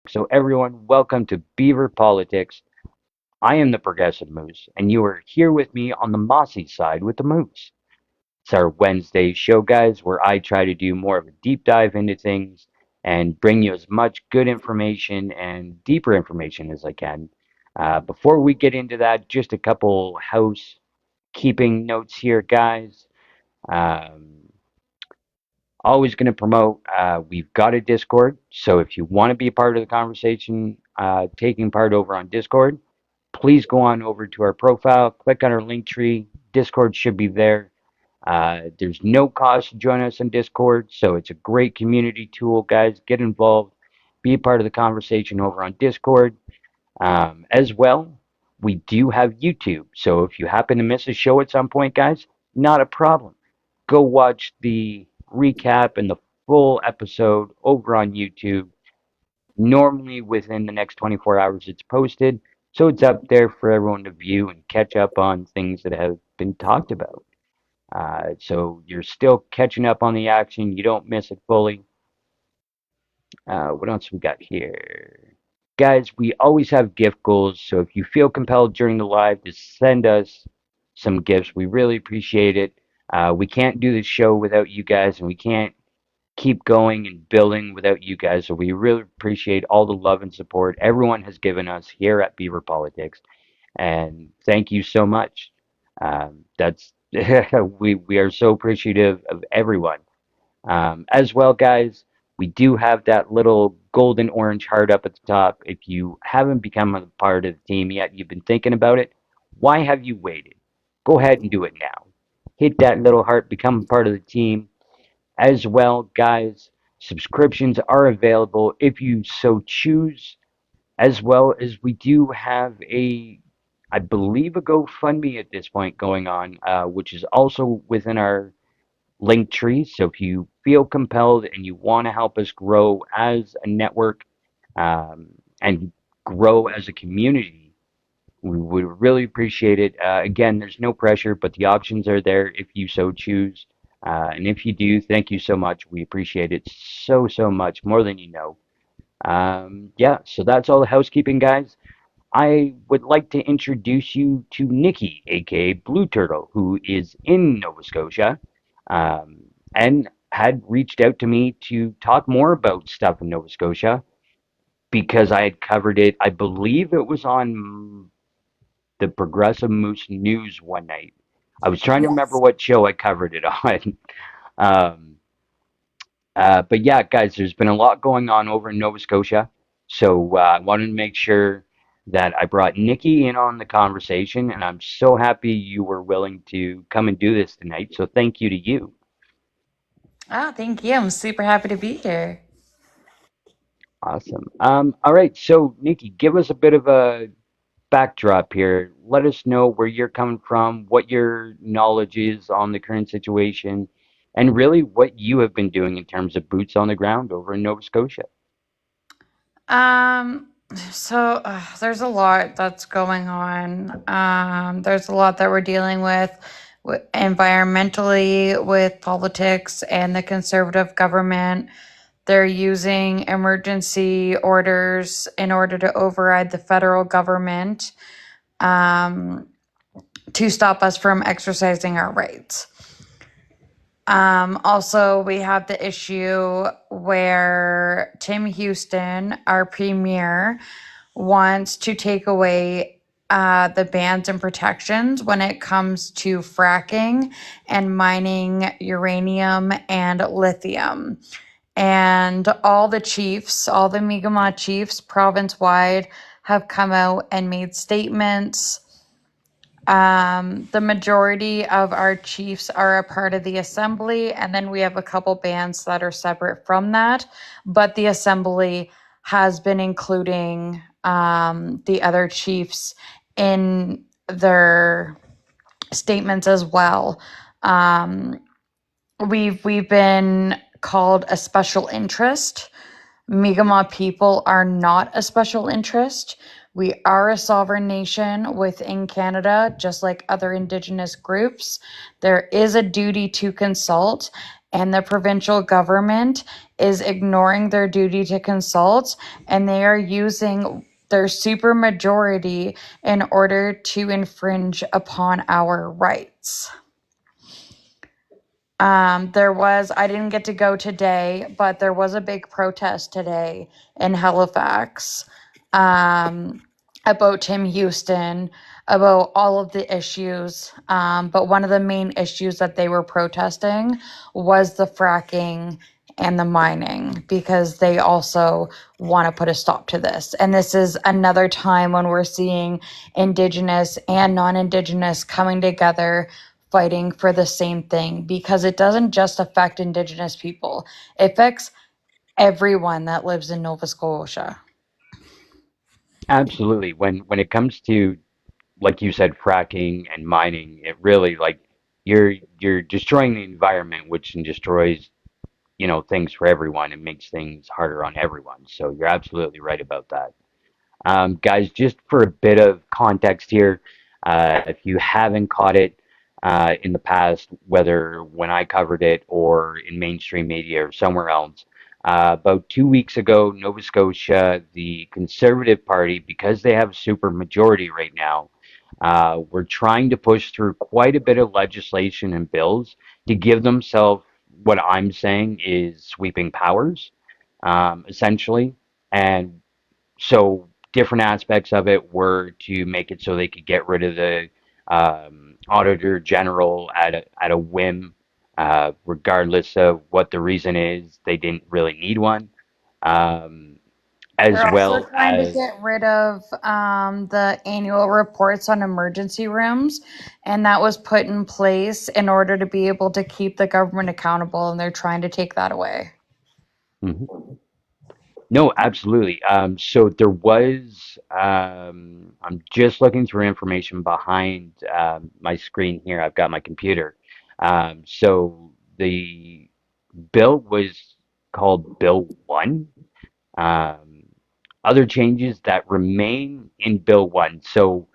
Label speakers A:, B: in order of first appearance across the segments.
A: So, everyone, welcome to Beaver Politics. I am the Progressive Moose, and you are here with me on the Mossy Side with the Moose. It's our Wednesday show, guys, where I try to do more of a deep dive into things and bring you as much good information and deeper information as I can. Before we get into that, just a couple housekeeping notes here, guys. Um, Always going to promote. We've got a Discord, so if you want to be a part of the conversation, taking part over on Discord, please go on over to our profile, click on our link tree. Discord should be there. There's no cost to join us on Discord, so it's a great community tool, guys. Get involved, be a part of the conversation over on Discord. As well, we do have YouTube, so if you happen to miss a show at some point, guys, not a problem. Go watch the recap and the full episode over on YouTube. Normally within the next 24 hours, it's posted, so it's up there for everyone to view and catch up on things that have been talked about. So you're still catching up on the action. You don't miss it fully. What else we got here? Guys, we always have gift goals, so if you feel compelled during the live to send us some gifts, we really appreciate it. We can't do this show without you guys, and we can't keep going and building without you guys. So we really appreciate all the love and support everyone has given us here at Beaver Politics, and thank you so much. That's we are so appreciative of everyone. As well, guys, we do have that little golden orange heart up at the top. If you haven't become a part of the team yet, you've been thinking about it, why have you waited? Go ahead and do it now. Hit that little heart, become a part of the team. As well, guys, subscriptions are available if you so choose, as well as we do have I believe, a GoFundMe at this point going on, which is also within our link tree. So if you feel compelled and you want to help us grow as a network um, and grow as a community, we would really appreciate it. Again, there's no pressure, but the options are there if you so choose. And if you do, thank you so much. We appreciate it so much, more than you know. Yeah, so that's all the housekeeping, guys. I would like to introduce you to Nikki, aka Blue Turtle, who is in Nova Scotia, um, and had reached out to me to talk more about stuff in Nova Scotia because I had covered it. I believe it was on the Progressive Moose News one night. I was trying to remember
B: Yes.
A: what show I covered it on. um, but yeah, guys, there's been a lot going on over in Nova Scotia. So I wanted to make sure that I brought Nikki in on the conversation, and I'm so happy you were willing to come and do this tonight. So thank you to you.
B: Oh, thank you. I'm super happy to be here.
A: Awesome. All right, so Nikki, give us a bit of a backdrop here. Let us know where you're coming from, what your knowledge is on the current situation, and really what you have been doing in terms of boots on the ground over in Nova Scotia.
B: Um, so there's a lot that's going on. There's a lot that we're dealing with environmentally, with politics and the conservative government. They're using emergency orders in order to override the federal government um, to stop us from exercising our rights. Also, we have the issue where Tim Houston, our premier, wants to take away the bans and protections when it comes to fracking and mining uranium and lithium. And all the chiefs, all the Mi'kmaq chiefs province wide, have come out and made statements. The majority of our chiefs are a part of the assembly, and then we have a couple bands that are separate from that. But the assembly has been including the other chiefs in their statements as well. Um, we've been called a special interest. Mi'kmaq people are not a special interest. We are a sovereign nation within Canada, just like other Indigenous groups. There is a duty to consult, and the provincial government is ignoring their duty to consult, and they are using their supermajority in order to infringe upon our rights. I didn't get to go today, but there was a big protest today in Halifax, um, about Tim Houston, about all of the issues. But one of the main issues that they were protesting was the fracking and the mining, because they also want to put a stop to this. And this is another time when we're seeing Indigenous and non-Indigenous coming together fighting for the same thing, because it doesn't just affect Indigenous people, it affects everyone that lives in Nova Scotia.
A: Absolutely. When it comes to, like you said, fracking and mining, it really like you're destroying the environment, which destroys, things for everyone and makes things harder on everyone. So you're absolutely right about that. Guys, just for a bit of context here, if you haven't caught it in the past, whether when I covered it or in mainstream media or somewhere else, about 2 weeks ago, Nova Scotia, the Conservative Party, because they have a super majority right now, were trying to push through quite a bit of legislation and bills to give themselves what I'm saying is sweeping powers, essentially. And so different aspects of it were to make it so they could get rid of the auditor general at a whim, regardless of what the reason is. They didn't really need one, um,
B: They're
A: as
B: also
A: well
B: trying to
A: as.
B: get rid of the annual reports on emergency rooms, and that was put in place in order to be able to keep the government accountable, and they're trying to take that away.
A: Mhm. No, absolutely. So there was. I'm just looking through information behind my screen here. I've got my computer. So the bill was called Bill 1. Um, Other changes that remain in Bill 1. So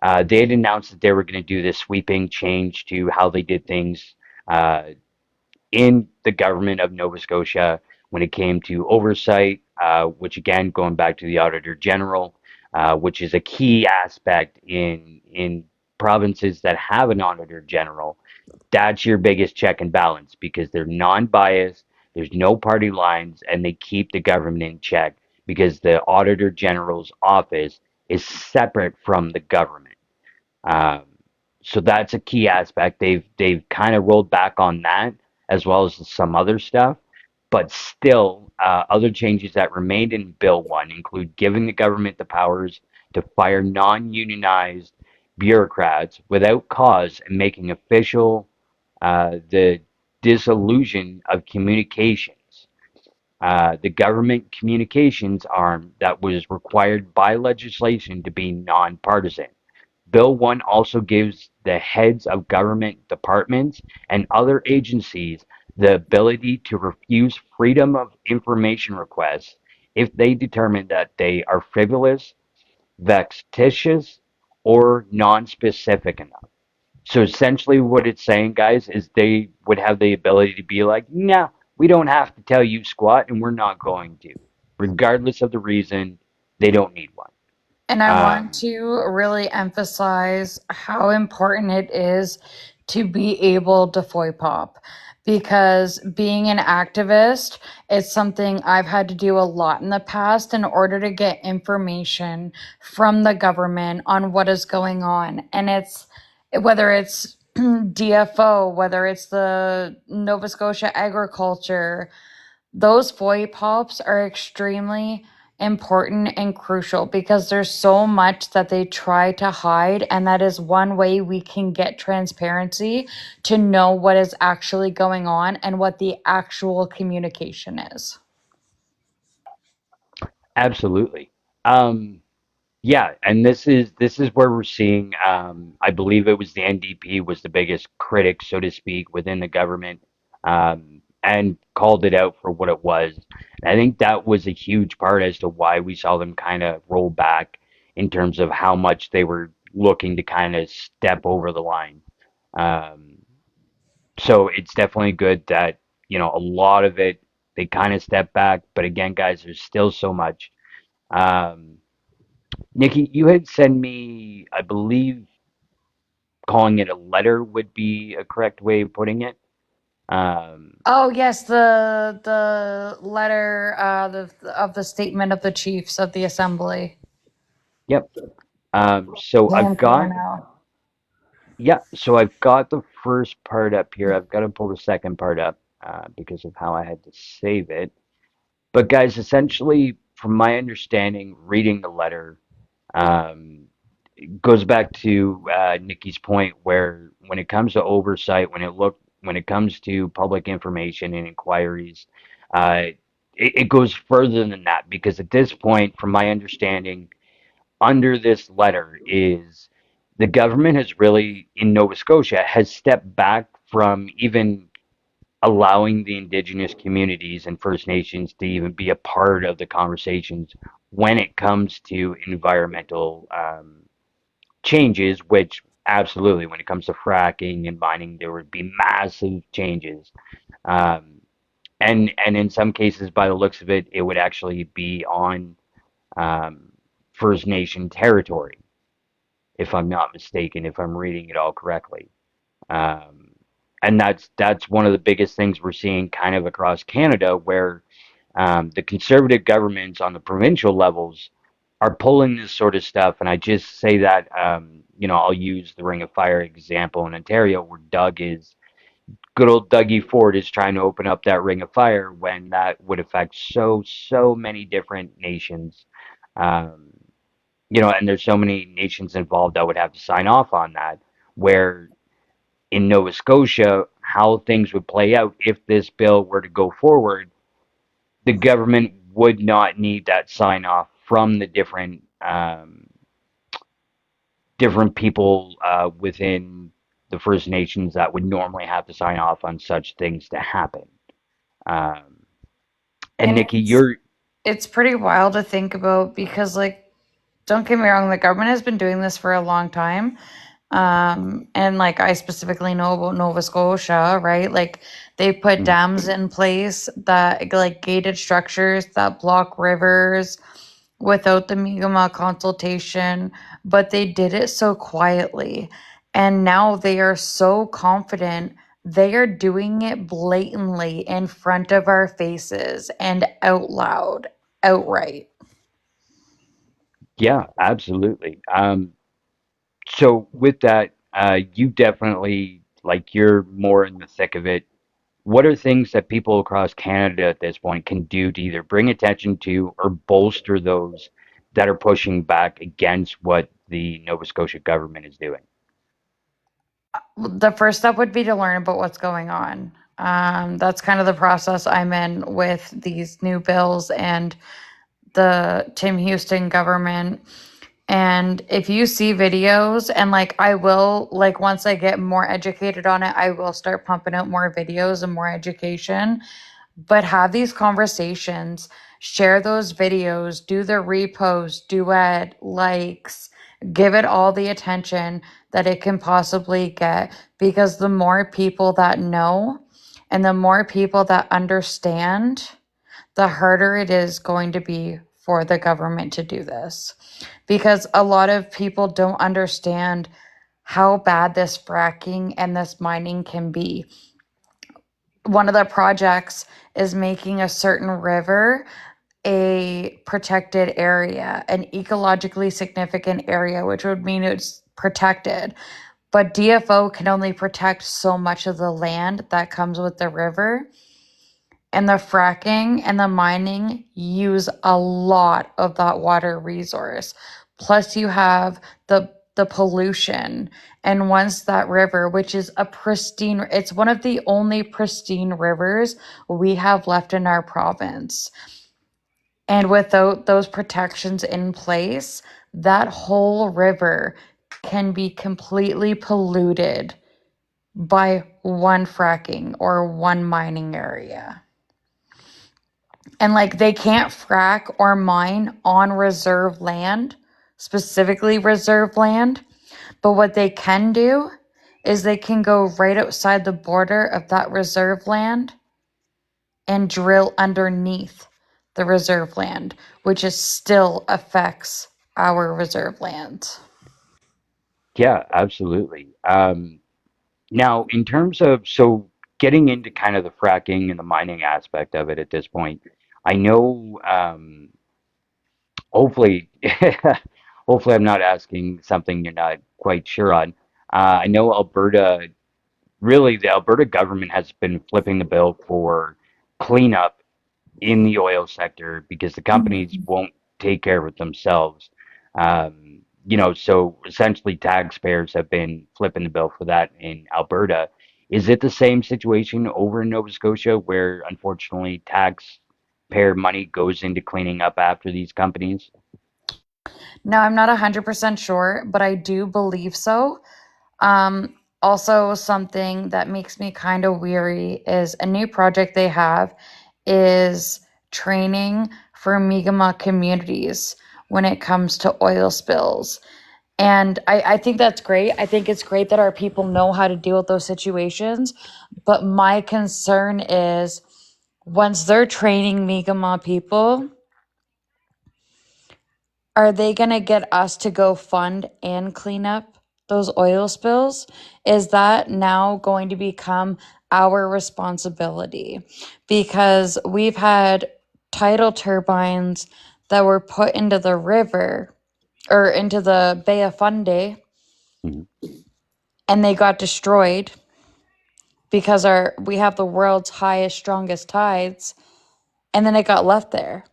A: they had announced that they were going to do this sweeping change to how they did things uh, in the government of Nova Scotia when it came to oversight, which again, going back to the Auditor General, which is a key aspect in provinces that have an Auditor General. That's your biggest check and balance because they're non-biased, there's no party lines, and they keep the government in check because the Auditor General's office is separate from the government. Um, so that's a key aspect. They've kind of rolled back on that as well as some other stuff, but still, other changes that remained in Bill 1 include giving the government the powers to fire non-unionized bureaucrats without cause and making official the dissolution of communications. The government communications arm that was required by legislation to be nonpartisan. Bill 1 also gives the heads of government departments and other agencies the ability to refuse freedom of information requests if they determine that they are frivolous, vexatious, or non-specific enough. So essentially, what it's saying, guys, is they would have the ability to be like, "No, we don't have to tell you squat, and we're not going to, regardless of the reason. They don't need one."
B: And I want
A: Um,
B: to really emphasize how important it is to be able to FOI pop, because being an activist is something I've had to do a lot in the past in order to get information from the government on what is going on. And it's whether it's DFO, whether it's the Nova Scotia agriculture, those FOI pops are extremely important and crucial because there's so much that they try to hide, and that is one way we can get transparency to know what is actually going on and what the actual communication is.
A: Absolutely. Um, yeah, and this is where we're seeing. I believe it was the NDP was the biggest critic, so to speak, within the government, and called it out for what it was. I think that was a huge part as to why we saw them kind of roll back in terms of how much they were looking to kind of step over the line. Um, so it's definitely good that a lot of it, they kind of step back. But again, guys, there's still so much. Um, Nikki, you had sent me, I believe, calling it a letter would be a correct way of putting it. Um,
B: Oh yes, the letter of the statement of the chiefs of the assembly.
A: yep. So I've
B: Damn
A: got,
B: Cornell.
A: yeah, so I've got the first part up here. I've got to pull the second part up because of how I had to save it. But guys, essentially, from my understanding, reading the letter, um, it goes back to Nikki's point where when it comes to oversight, when it comes to public information and inquiries, it goes further than that because at this point, from my understanding, under this letter is the government has really in Nova Scotia has stepped back from even allowing the Indigenous communities and First Nations to even be a part of the conversations when it comes to environmental changes, which absolutely, when it comes to fracking and mining, there would be massive changes. Um, and in some cases, by the looks of it, it would actually be on um, First Nation territory, if I'm not mistaken, if I'm reading it all correctly. Um, and that's one of the biggest things we're seeing kind of across Canada, where the conservative governments on the provincial levels are pulling this sort of stuff. And I just say that, I'll use the Ring of Fire example in Ontario, where good old Dougie Ford is trying to open up that Ring of Fire when that would affect so many different nations. Um, and there's so many nations involved that would have to sign off on that, where in Nova Scotia, how things would play out if this bill were to go forward, the government would not need that sign off from the different people within the First Nations that would normally have to sign off on such things to happen. Um, and
B: And
A: Nikki,
B: it's
A: you're
B: it's pretty wild to think about because like don't get me wrong, the government has been doing this for a long time. And like I specifically know about Nova Scotia, right? Like they put
A: mhm,
B: dams in place that like gated structures that block rivers without the Mi'kmaq consultation, but they did it so quietly. And now they are so confident they are doing it blatantly in front of our faces and out loud, outright.
A: yeah, absolutely. So with that, you definitely you're more in the thick of it. What are things that people across Canada at this point can do to either bring attention to or bolster those that are pushing back against what the Nova Scotia government is doing?
B: The first step would be to learn about what's going on. That's kind of the process I'm in with these new bills and the Tim Houston government. And if you see videos, and like I will, like once I get more educated on it, I will start pumping out more videos and more education. But have these conversations, share those videos, do the repost, duet, likes, give it all the attention that it can possibly get. Because the more people that know and the more people that understand, the harder it is going to be for the government to do this. Because a lot of people don't understand how bad this fracking and this mining can be. One of the projects is making a certain river a protected area, an ecologically significant area, which would mean it's protected. But DFO can only protect so much of the land that comes with the river. And the fracking and the mining use a lot of that water resource. Plus, you have the pollution. And once that river, which is a pristine, it's one of the only pristine rivers we have left in our province. And without those protections in place, that whole river can be completely polluted by one fracking or one mining area. And like they can't frack or mine on reserve land, specifically reserve land. But what they can do is they can go right outside the border of that reserve land and drill underneath the reserve land, which is still affects our reserve land.
A: Yeah, absolutely. Now, in terms of so getting into kind of the fracking and the mining aspect of it at this point, I know hopefully hopefully I'm not asking something you're not quite sure on. I know Alberta, really the Alberta government has been flipping the bill for cleanup in the oil sector because the companies won't take care of it themselves. So essentially taxpayers have been flipping the bill for that in Alberta. Is it the same situation over in Nova Scotia where unfortunately taxpayer money goes into cleaning up after these companies?
B: No, I'm not 100% sure, but I do believe so. Also, something that makes me kind of weary is a new project they have is training for Mi'kmaq communities when it comes to oil spills. And I think that's great. I think it's great that our people know how to deal with those situations. But my concern is once they're training Mi'kmaq people, are they going to get us to go fund and clean up those oil spills? Is that now going to become our responsibility? Because we've had tidal turbines that were put into the river or into the Bay of Fundy
A: Mhm.
B: and they got destroyed because our we have the world's highest strongest tides and then it got left there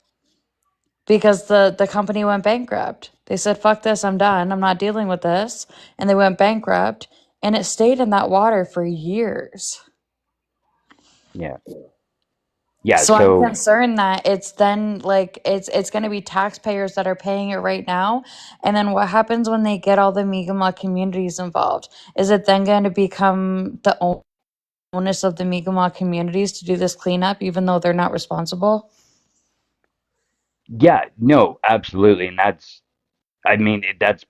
B: because the company went bankrupt. They said, "Fuck this, I'm done. I'm not dealing with this." And they went bankrupt and it stayed in that water for years.
A: Yeah. Yeah.
B: So I'm
A: So
B: concerned that it's then like it's going to be taxpayers that are paying it right now, and then what happens when they get all the Mi'kmaq communities involved? Is it then going to become the onus of the Mi'kmaq communities to do this cleanup, even though they're not responsible?
A: yeah, no, absolutely. And I mean, that's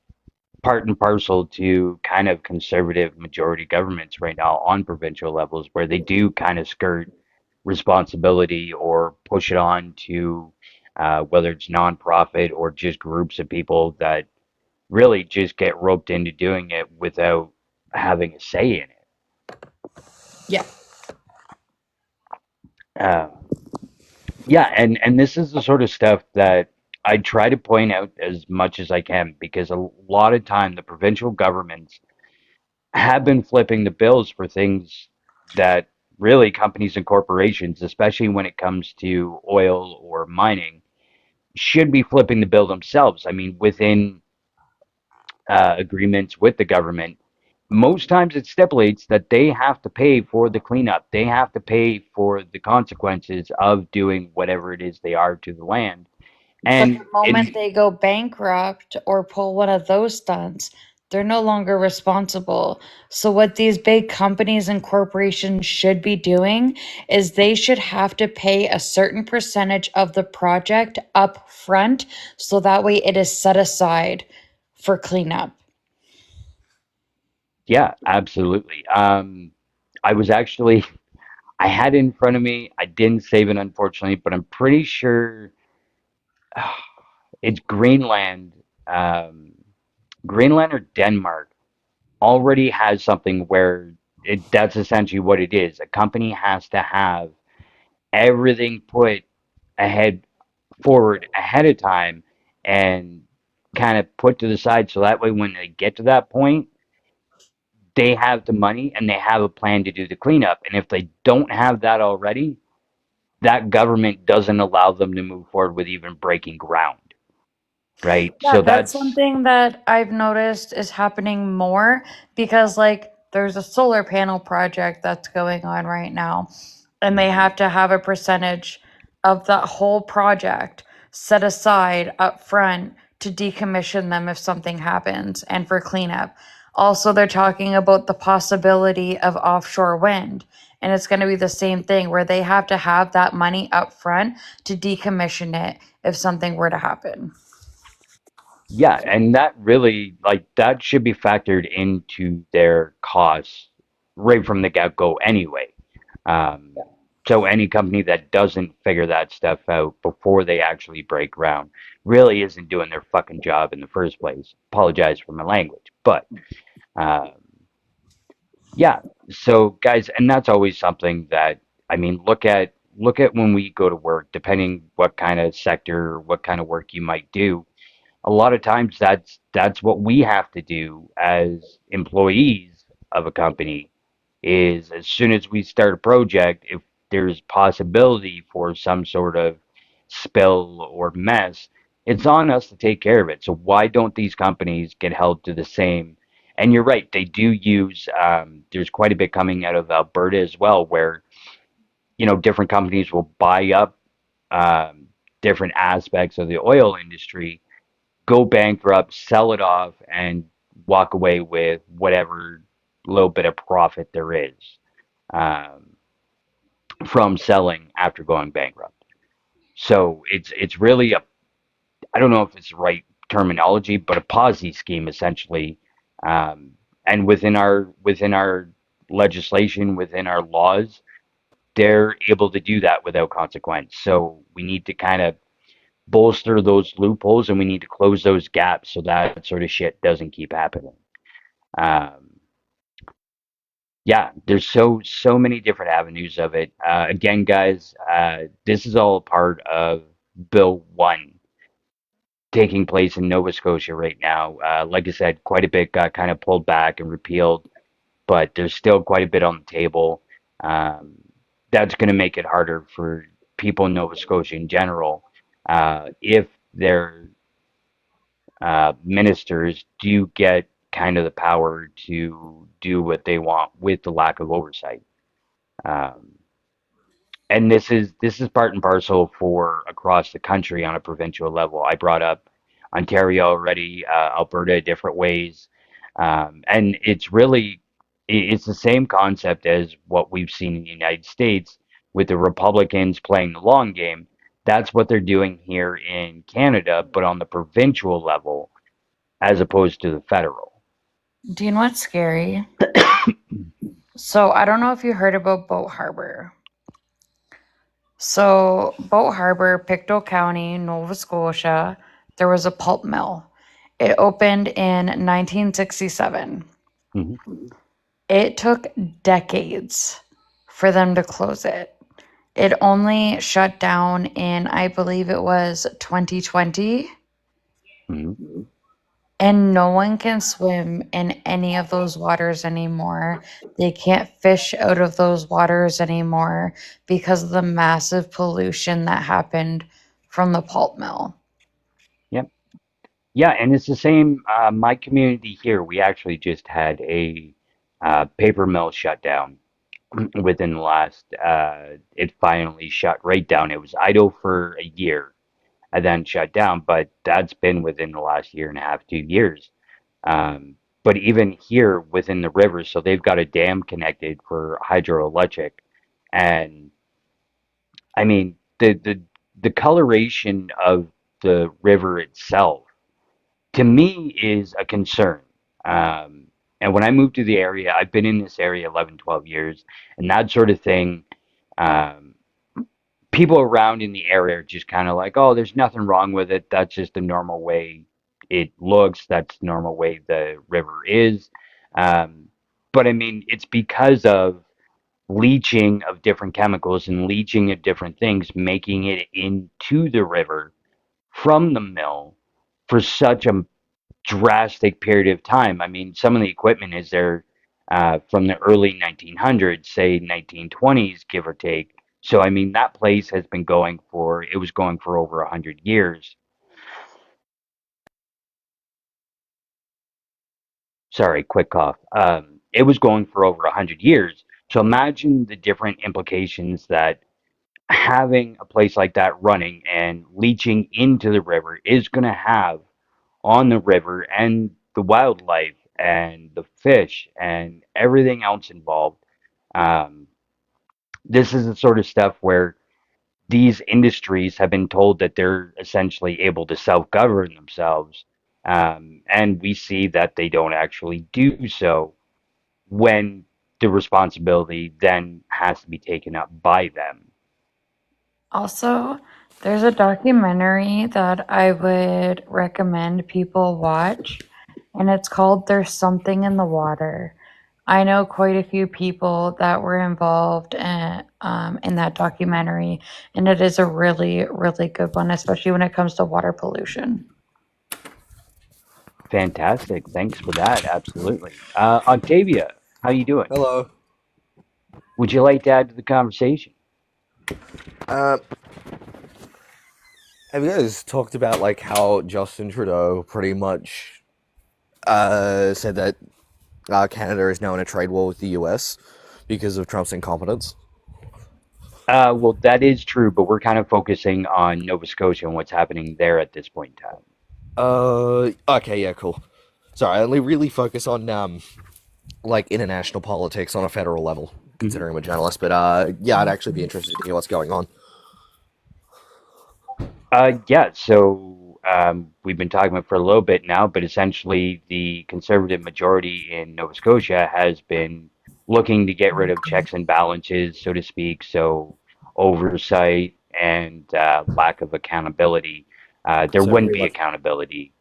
A: part and parcel to kind of conservative majority governments right now on provincial levels where they do kind of skirt responsibility or push it on to whether it's nonprofit or just groups of people that really just get roped into doing it without having a say in it.
B: Yeah.
A: Uh, yeah, and this is the sort of stuff that I try to point out as much as I can because a lot of time the provincial governments have been flipping the bills for things that really companies and corporations, especially when it comes to oil or mining, should be flipping the bill themselves. I mean, within agreements with the government, most times it stipulates that they have to pay for the cleanup. They have to pay for the consequences of doing whatever it is they are to the land.
B: But the
A: And
B: moment
A: in
B: they go bankrupt or pull one of those stunts, they're no longer responsible. So, what these big companies and corporations should be doing is they should have to pay a certain percentage of the project up front so that way it is set aside for cleanup.
A: yeah, absolutely. I was actually I had it in front of me. I didn't save it, unfortunately, but I'm pretty sure it's Greenland. Um, Greenland or Denmark already has something where that's essentially what it is. A company has to have everything put ahead forward ahead of time and kind of put to the side so that way when they get to that point, they have the money and they have a plan to do the cleanup. And if they don't have that already, that government doesn't allow them to move forward with even breaking ground, right?
B: Yeah,
A: So
B: that's
A: that's
B: something that I've noticed is happening more because, like, there's a solar panel project that's going on right now, and they have to have a percentage of that whole project set aside up front to decommission them if something happens and for cleanup. Also, they're talking about the possibility of offshore wind, and it's going to be the same thing where they have to have that money up front to decommission it if something were to happen.
A: yeah, and that really like that should be factored into their costs right from the get-go anyway. Um, So any company that doesn't figure that stuff out before they actually break ground really isn't doing their fucking job in the first place. Apologize for my language, but um, yeah. So guys, and that's always something that I mean, look at when we go to work, depending what kind of sector or what kind of work you might do. A lot of times that's what we have to do as employees of a company is as soon as we start a project, if there's possibility for some sort of spill or mess, it's on us to take care of it. So why don't these companies get held to the same? And you're right, they do use. There's quite a bit coming out of Alberta as well, where different companies will buy up um, different aspects of the oil industry, go bankrupt, sell it off, and walk away with whatever little bit of profit there is um, from selling after going bankrupt. So it's really a I don't know if it's the right terminology, but a Ponzi scheme essentially. Um, and within our legislation, within our laws, they're able to do that without consequence. So we need to kind of bolster those loopholes, and we need to close those gaps so that sort of shit doesn't keep happening. Um, yeah, there's so many different avenues of it. Again, guys, this is all part of Bill One taking place in Nova Scotia right now. Like I said, quite a bit got kind of pulled back and repealed, but there's still quite a bit on the table. Um, that's going to make it harder for people in Nova Scotia in general if their ministers do get kind of the power to do what they want with the lack of oversight. Um, and this is part and parcel for across the country on a provincial level. I brought up Ontario already, Alberta, different ways, and it's the same concept as what we've seen in the United States with the Republicans playing the long game. That's what they're doing here in Canada, but on the provincial level as opposed to the federal.
B: Do you know what's scary? So I don't know if you heard about Boat Harbor. So Boat Harbor, Pictou County, Nova Scotia, there was a pulp mill. It opened in 1967.
A: Hmm.
B: It took decades for them to close it. It only shut down in, I believe it was 2020.
A: Hmm.
B: And no one can swim in any of those waters anymore. They can't fish out of those waters anymore because of the massive pollution that happened from the pulp mill.
A: Yep. Yeah, and it's the same. My community here, we actually just had a paper mill shut down within the last. It finally shut right down. It was idle for a year and then shut down, but that's been within the last year and a half, 2 years. But even here within the river, so they've got a dam connected for hydroelectric, and I mean the coloration of the river itself to me is a concern. Um, and when I moved to the area, I've been in this area 11, 12 years, and that sort of thing. Um, People around in the area are just kind of like, oh, there's nothing wrong with it. That's just the normal way it looks. That's the normal way the river is. Um, but I mean, it's because of leaching of different chemicals and leaching of different things, making it into the river from the mill for such a drastic period of time. I mean, some of the equipment is there from the early 1900s, say 1920s, give or take. So, I mean, that place has been it was going for over 100 years. Sorry, quick cough. It was going for over 100 years. So imagine the different implications that having a place like that running and leaching into the river is going to have on the river and the wildlife and the fish and everything else involved. Um, this is the sort of stuff where these industries have been told that they're essentially able to self govern themselves. And we see that they don't actually do so when the responsibility then has to be taken up by them.
B: Also, there's a documentary that I would recommend people watch, and it's called There's Something in the Water. I know quite a few people that were involved in that documentary, and it is a really, really good one, especially when it comes to water pollution.
A: Fantastic. Thanks for that. Absolutely. Octavia, how you doing?
C: Hello.
A: Would you like to add to the conversation?
C: Uh, have you guys talked about like how Justin Trudeau pretty much said that Canada is now in a trade war with the US because of Trump's incompetence?
A: Well, that is true, but we're kind of focusing on Nova Scotia and what's happening there at this point in time.
C: Okay, yeah, cool. Sorry, I only really focus on like international politics on a federal level,
A: Mhm.
C: considering I'm a journalist. But yeah, I'd actually be interested to hear what's going on.
A: Yeah, so we've been talking about it for a little bit now, but essentially the conservative majority in Nova Scotia has been looking to get rid of checks and balances, so to speak, so oversight and lack of accountability. There
C: So
A: wouldn't
C: pretty
A: be
C: much
A: accountability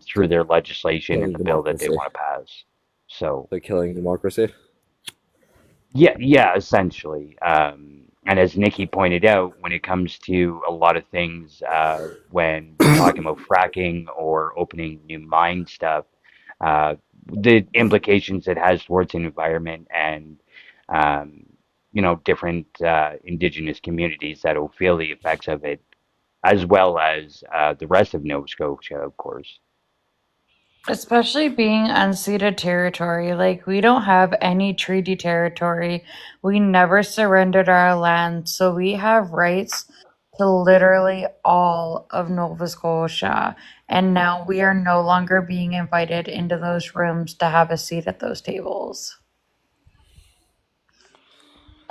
A: through
C: so
A: their legislation and
C: killing
A: the bill that they
C: democracy.
A: want to pass. So.
C: So killing democracy.
A: Yeah, yeah, essentially. And as Nikki pointed out, when it comes to a lot of things, when we're talking about fracking or opening new mine stuff, the implications it has towards the environment and, um, different Indigenous communities that will feel the effects of it, as well as the rest of Nova Scotia, of course.
B: Especially being unceded territory. Like, we don't have any treaty territory. We never surrendered our land. So we have rights to literally all of Nova Scotia. And now we are no longer being invited into those rooms to have a seat at those tables.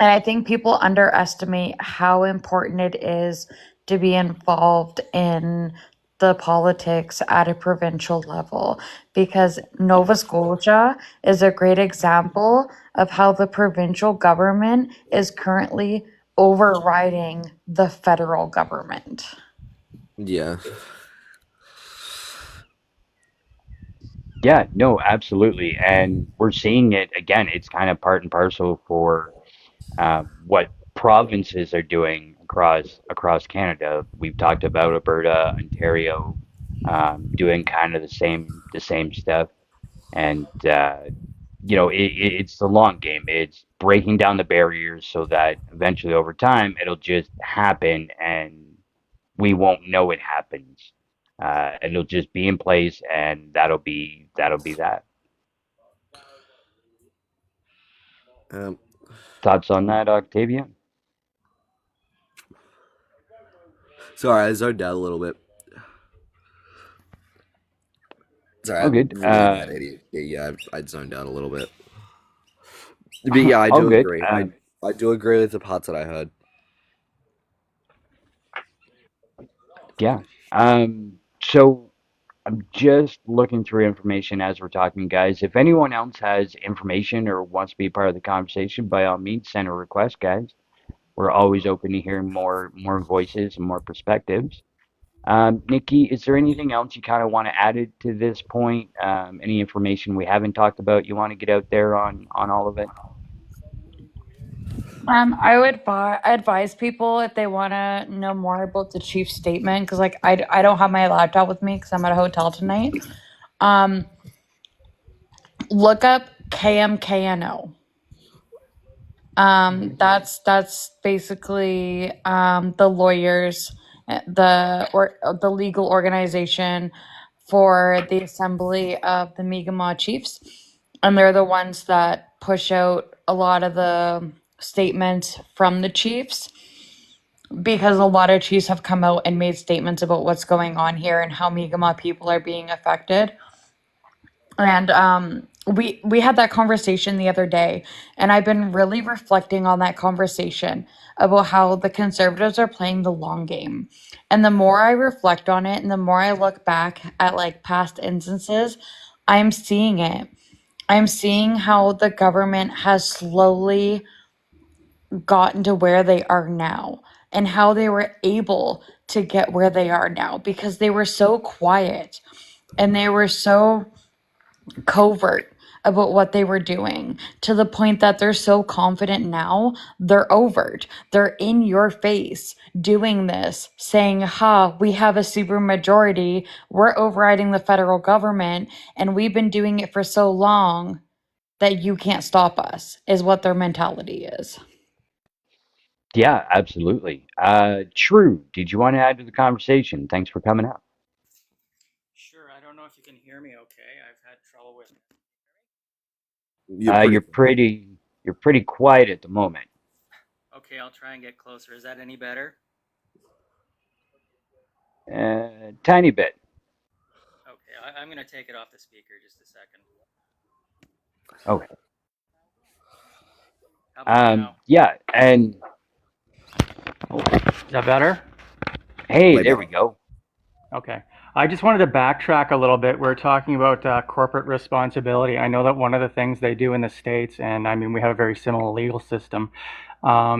B: And I think people underestimate how important it is to be involved in the politics at a provincial level, because Nova Scotia is a great example of how the provincial government is currently overriding the federal government.
C: Yeah.
A: Yeah, no, absolutely. And we're seeing it again. It's kind of part and parcel for what provinces are doing across Canada. We've talked about Alberta, Ontario, doing kind of the same stuff, and it's the long game. It's breaking down the barriers so that eventually, over time, it'll just happen, and we won't know it happens. And it'll just be in place, and that'll be that.
C: Um,
A: Thoughts on that, Octavia?
C: Sorry, I zoned out a little bit. Sorry,
A: All
C: I'm
A: good.
C: really bad ADHD. Yeah, I'd zoned out a little bit. But yeah, I
A: All
C: do
A: good.
C: agree. I do agree with the parts that I heard.
A: Yeah. So I'm just looking through information as we're talking, guys. If anyone else has information or wants to be part of the conversation, by all means, send a request, guys. We're always open to hearing more voices and more perspectives. Nikki, is there anything else you kind of want to add it to this point? Any information we haven't talked about you want to get out there on all of it?
B: I would advise people if they want to know more about the chief statement, because like I don't have my laptop with me because I'm at a hotel tonight. Um, look up KMKNO. That's basically the lawyers, the legal organization for the Assembly of the Mi'kmaq Chiefs, and they're the ones that push out a lot of the statements from the chiefs, because a lot of chiefs have come out and made statements about what's going on here and how Mi'kmaq people are being affected. And we had that conversation the other day, and I've been really reflecting on that conversation about how the conservatives are playing the long game. And the more I reflect on it and the more I look back at like past instances, I'm seeing it. I'm seeing how the government has slowly gotten to where they are now and how they were able to get where they are now because they were so quiet and they were so covert about what they were doing to the point that they're so confident now, they're overt. They're in your face doing this, saying, ha, we have a super majority, we're overriding the federal government, and we've been doing it for so long that you can't stop us, is what their mentality is.
A: Yeah, absolutely. True. Did you want to add to the conversation? Thanks for coming out.
D: Sure, I don't know if you can hear me okay. I've had trouble with.
C: You're
A: Uh,
C: pretty.
A: you're pretty you're pretty quiet at the moment.
D: Okay, I'll try and get closer. Is that any better?
A: Tiny bit.
D: Okay, I'm going to take it off the speaker just a second.
A: Okay.
D: How about now?
A: Yeah, and
D: Oh, is that better?
A: hey,
C: Way
A: there we
C: better.
A: go.
D: Okay. I just wanted to backtrack a little bit. We're talking about corporate responsibility. I know that one of the things they do in the States, and I mean, we have a very similar legal system.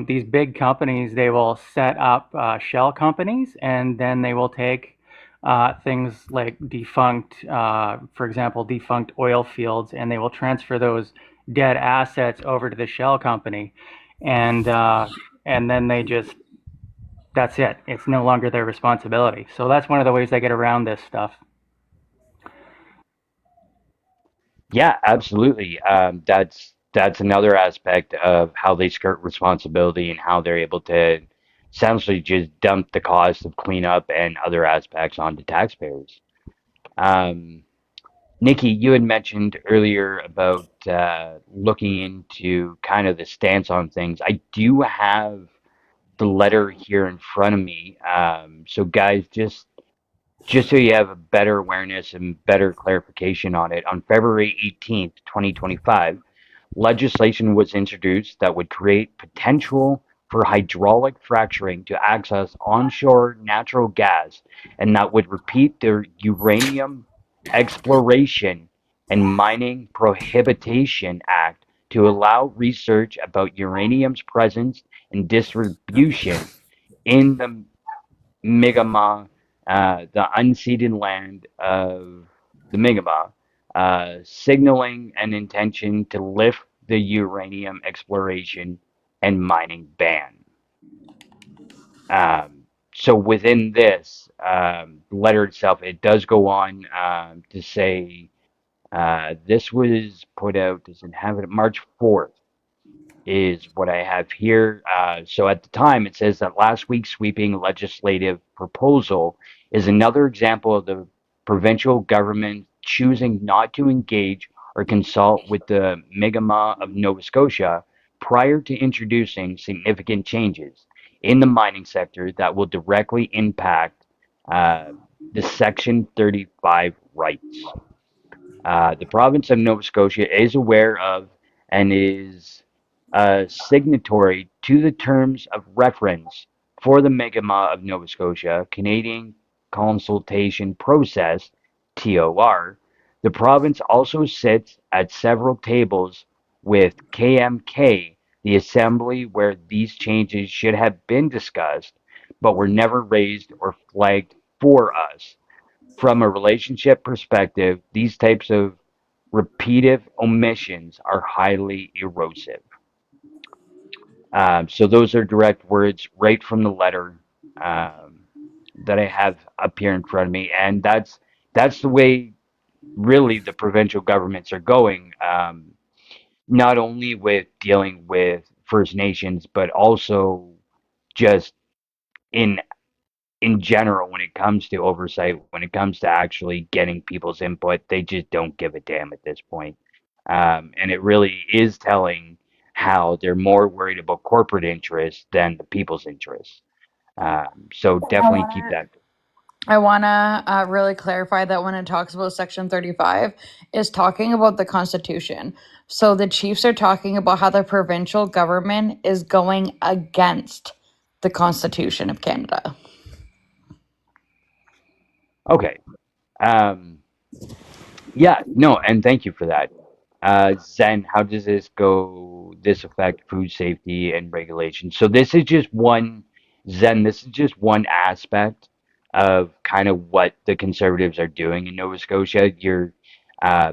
D: These big companies, they will set up shell companies, and then they will take things like defunct, for example, defunct oil fields, and they will transfer those dead assets over to the shell company, and uh, and then they just that's it. It's no longer their responsibility. So that's one of the ways they get around this stuff.
A: Yeah, absolutely. That's another aspect of how they skirt responsibility and how they're able to essentially just dump the cost of cleanup and other aspects onto taxpayers. Um, Nikki, you had mentioned earlier about looking into kind of the stance on things. I do have the letter here in front of me. So guys, just so you have a better awareness and better clarification on it, on February 18th, 2025, legislation was introduced that would create potential for hydraulic fracturing to access onshore natural gas, and that would repeat the Uranium Exploration and Mining Prohibition Act to allow research about uranium's presence and distribution in the Mi'kmaq, the unceded land of the Mi'kmaq, signaling an intention to lift the uranium exploration and mining ban. So within this letter itself, it does go on to say this was put out, does it have it March 4th? Is what I have here. So at the time, it says that last week's sweeping legislative proposal is another example of the provincial government choosing not to engage or consult with the Mi'kmaq of Nova Scotia prior to introducing significant changes in the mining sector that will directly impact uh, the Section 35 rights. The province of Nova Scotia is aware of and is signatory to the terms of reference for the Mi'kmaq of Nova Scotia Canadian Consultation Process (TOR). The province also sits at several tables with KMK, the assembly where these changes should have been discussed, but were never raised or flagged for us. From a relationship perspective, these types of repetitive omissions are highly erosive. So those are direct words right from the letter um, that I have up here in front of me, and that's the way really the provincial governments are going. Not only with dealing with First Nations, but also just in in general, when it comes to oversight, when it comes to actually getting people's input, they just don't give a damn at this point. And it really is telling how they're more worried about corporate interests than the people's interests. So definitely keep that.
B: I want to really clarify that when it talks about Section 35, is talking about the Constitution. So the Chiefs are talking about how the provincial government is going against the Constitution of Canada.
A: Okay. Yeah, no, and thank you for that. Zen, how does this affect food safety and regulation? So this is just one, Zen, this is just one aspect of kind of what the conservatives are doing in Nova Scotia. Uh,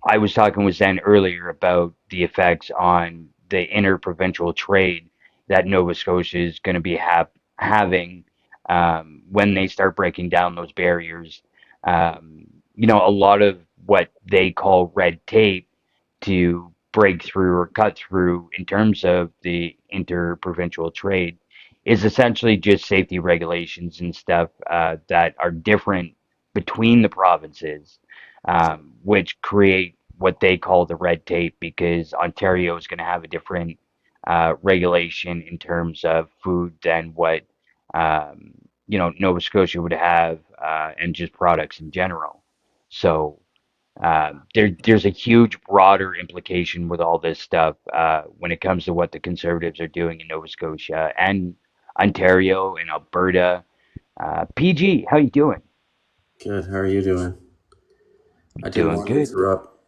A: I was talking with Zen earlier about the effects on the interprovincial trade that Nova Scotia is going to be having when they start breaking down those barriers. A lot of what they call red tape to break through or cut through in terms of the interprovincial trade is essentially just safety regulations and stuff that are different between the provinces, which create what they call the red tape because Ontario is going to have a different regulation in terms of food than what Nova Scotia would have and just products in general. So there's a huge broader implication with all this stuff when it comes to what the Conservatives are doing in Nova Scotia and Ontario and Alberta. PG, how you doing?
E: Good. How are you doing? I didn't
A: Doing
E: want to
A: good.
E: interrupt.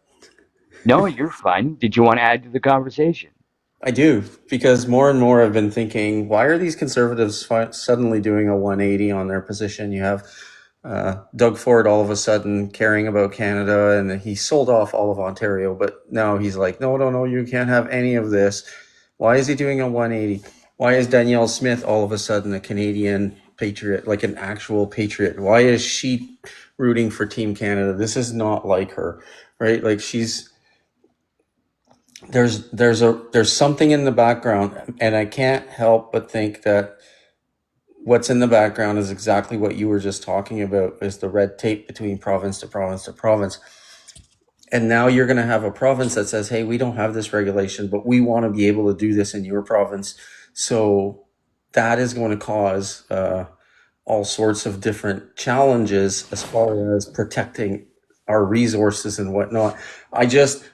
A: No, you're fine. Did you want to add to the conversation?
E: I do, because more and more I've been thinking, why are these conservatives suddenly doing a 180 on their position? You have Doug Ford all of a sudden caring about Canada, and he sold off all of Ontario, but now he's like, no, no, no, you can't have any of this. Why is he doing a 180? Why is Danielle Smith all of a sudden a Canadian patriot, like an actual patriot? Why is she rooting for Team Canada? This is not like her, right? Like there's something in the background, and I can't help but think that what's in the background is exactly what you were just talking about, is the red tape between province to province to province. And now you're going to have a province that says, hey, we don't have this regulation, but we want to be able to do this in your province. So that is going to cause all sorts of different challenges as far as protecting our resources and whatnot.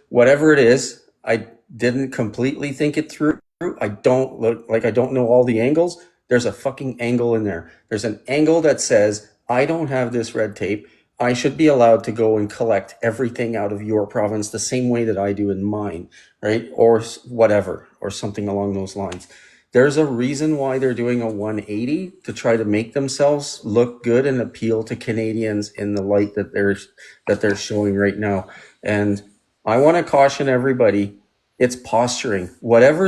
E: Whatever it is, I didn't completely think it through. I don't know all the angles. There's a fucking angle in there. There's an angle that says, I don't have this red tape. I should be allowed to go and collect everything out of your province the same way that I do in mine, right? Or whatever, or something along those lines. There's a reason why they're doing a 180 to try to make themselves look good and appeal to Canadians in the light that they're showing right now. And I want to caution everybody, it's posturing. Whatever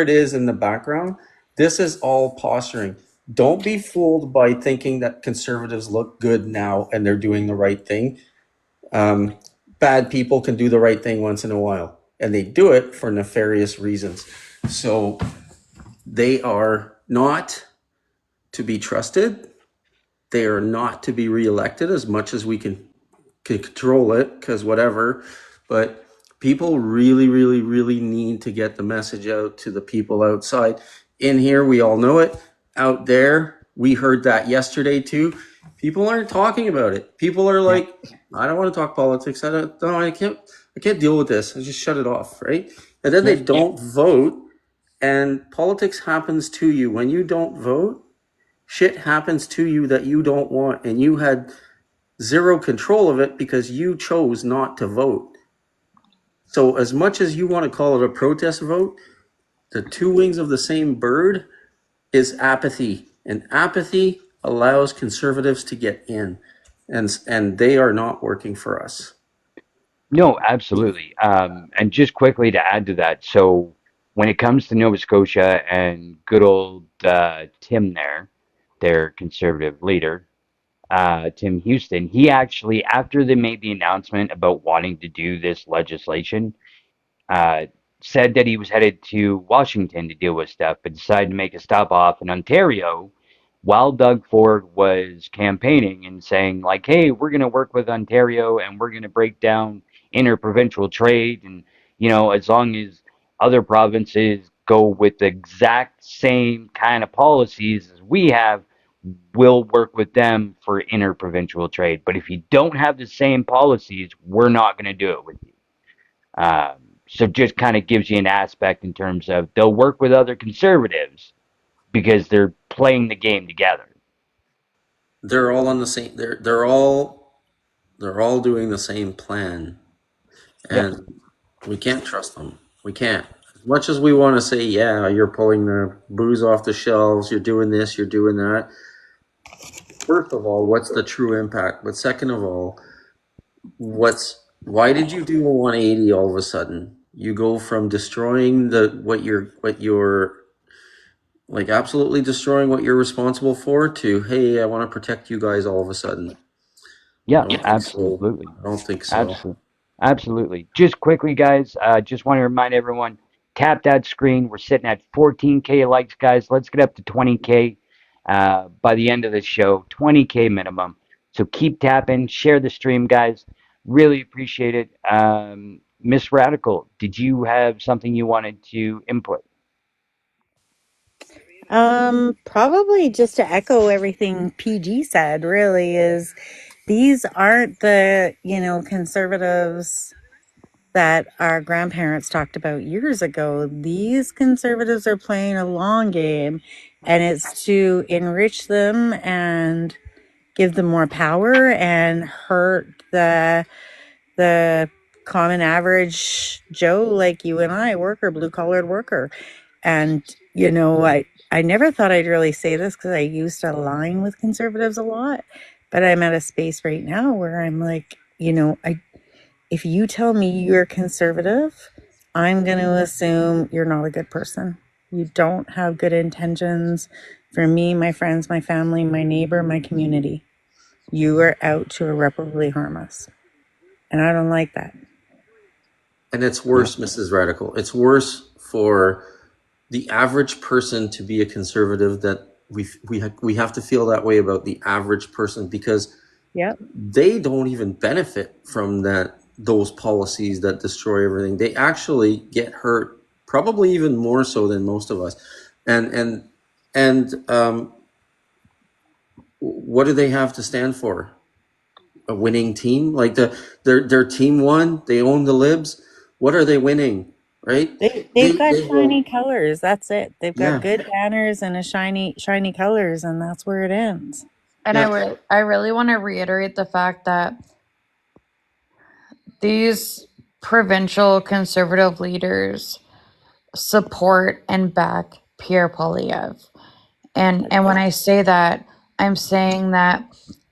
E: it is in the background, this is all posturing. Don't be fooled by thinking that conservatives look good now and they're doing the right thing. Bad people can do the right thing once in a while, and they do it for nefarious reasons. So they are not to be trusted. They are not to be reelected as much as we can control it, because whatever. But people really, really, really need to get the message out to the people outside. In here, we all know it. Out there, we heard that yesterday too. People aren't talking about it. People are like, I don't want to talk politics. I can't deal with this. I just shut it off, right? And then they don't vote, and politics happens to you. When you don't vote, shit happens to you that you don't want, and you had zero control of it because you chose not to vote. So as much as you want to call it a protest vote, the two wings of the same bird is apathy. And apathy allows conservatives to get in. And they are not working for us.
A: No, absolutely. And just quickly to add to that, so when it comes to Nova Scotia and good old Tim there, their conservative leader, Tim Houston, he actually, after they made the announcement about wanting to do this legislation, uh, said that he was headed to Washington to deal with stuff, but decided to make a stop off in Ontario while Doug Ford was campaigning and saying, like, hey, we're going to work with Ontario and we're going to break down interprovincial trade. And, as long as other provinces go with the exact same kind of policies as we have, we'll work with them for interprovincial trade. But if you don't have the same policies, we're not going to do it with you. So just kind of gives you an aspect in terms of they'll work with other conservatives because they're playing the game together.
E: They're all on the same they're all doing the same plan.
A: Yep.
E: and we can't trust them. We can't. As much as we want to say, yeah, you're pulling the booze off the shelves, you're doing this, you're doing that. First of all, what's the true impact? But second of all, why did you do a 180 all of a sudden? You go from destroying what you're like absolutely destroying what you're responsible for to, hey, I want to protect you guys all of a sudden. I
A: Yeah,
E: don't think so.
A: absolutely.
E: I don't think so.
A: Absolutely. Absolutely. Just quickly, guys, just want to remind everyone, tap that screen. We're sitting at 14K likes, guys. Let's get up to 20K by the end of the show. 20K minimum. So keep tapping, share the stream, guys. Really appreciate it. Miss Radical, did you have something you wanted to input?
F: Probably just to echo everything PG said, really, is these aren't the, conservatives that our grandparents talked about years ago. These conservatives are playing a long game, and it's to enrich them and give them more power and hurt the common average Joe like you and I, worker, blue collared worker. And, I never thought I'd really say this because I used to align with conservatives a lot, but I'm at a space right now where I'm like, if you tell me you're conservative, I'm going to assume you're not a good person. You don't have good intentions for me, my friends, my family, my neighbor, my community. You are out to irreparably harm us. And I don't like that.
E: And it's worse, Mrs. Radical. It's worse for the average person to be a conservative, that we have to feel that way about the average person, because
F: Yep.
E: they don't even benefit from those policies that destroy everything. They actually get hurt, probably even more so than most of us. And what do they have to stand for? A winning team? Like their team won, they own the libs. What are they winning? Right?
F: They've got
E: They
F: shiny
E: will,
F: colors. That's it. They've got
E: yeah.
F: good banners and a shiny colors, and that's where it ends.
B: And
E: Yeah.
B: I really want to reiterate the fact that these provincial conservative leaders support and back Pierre Poilievre. And when I say that, I'm saying that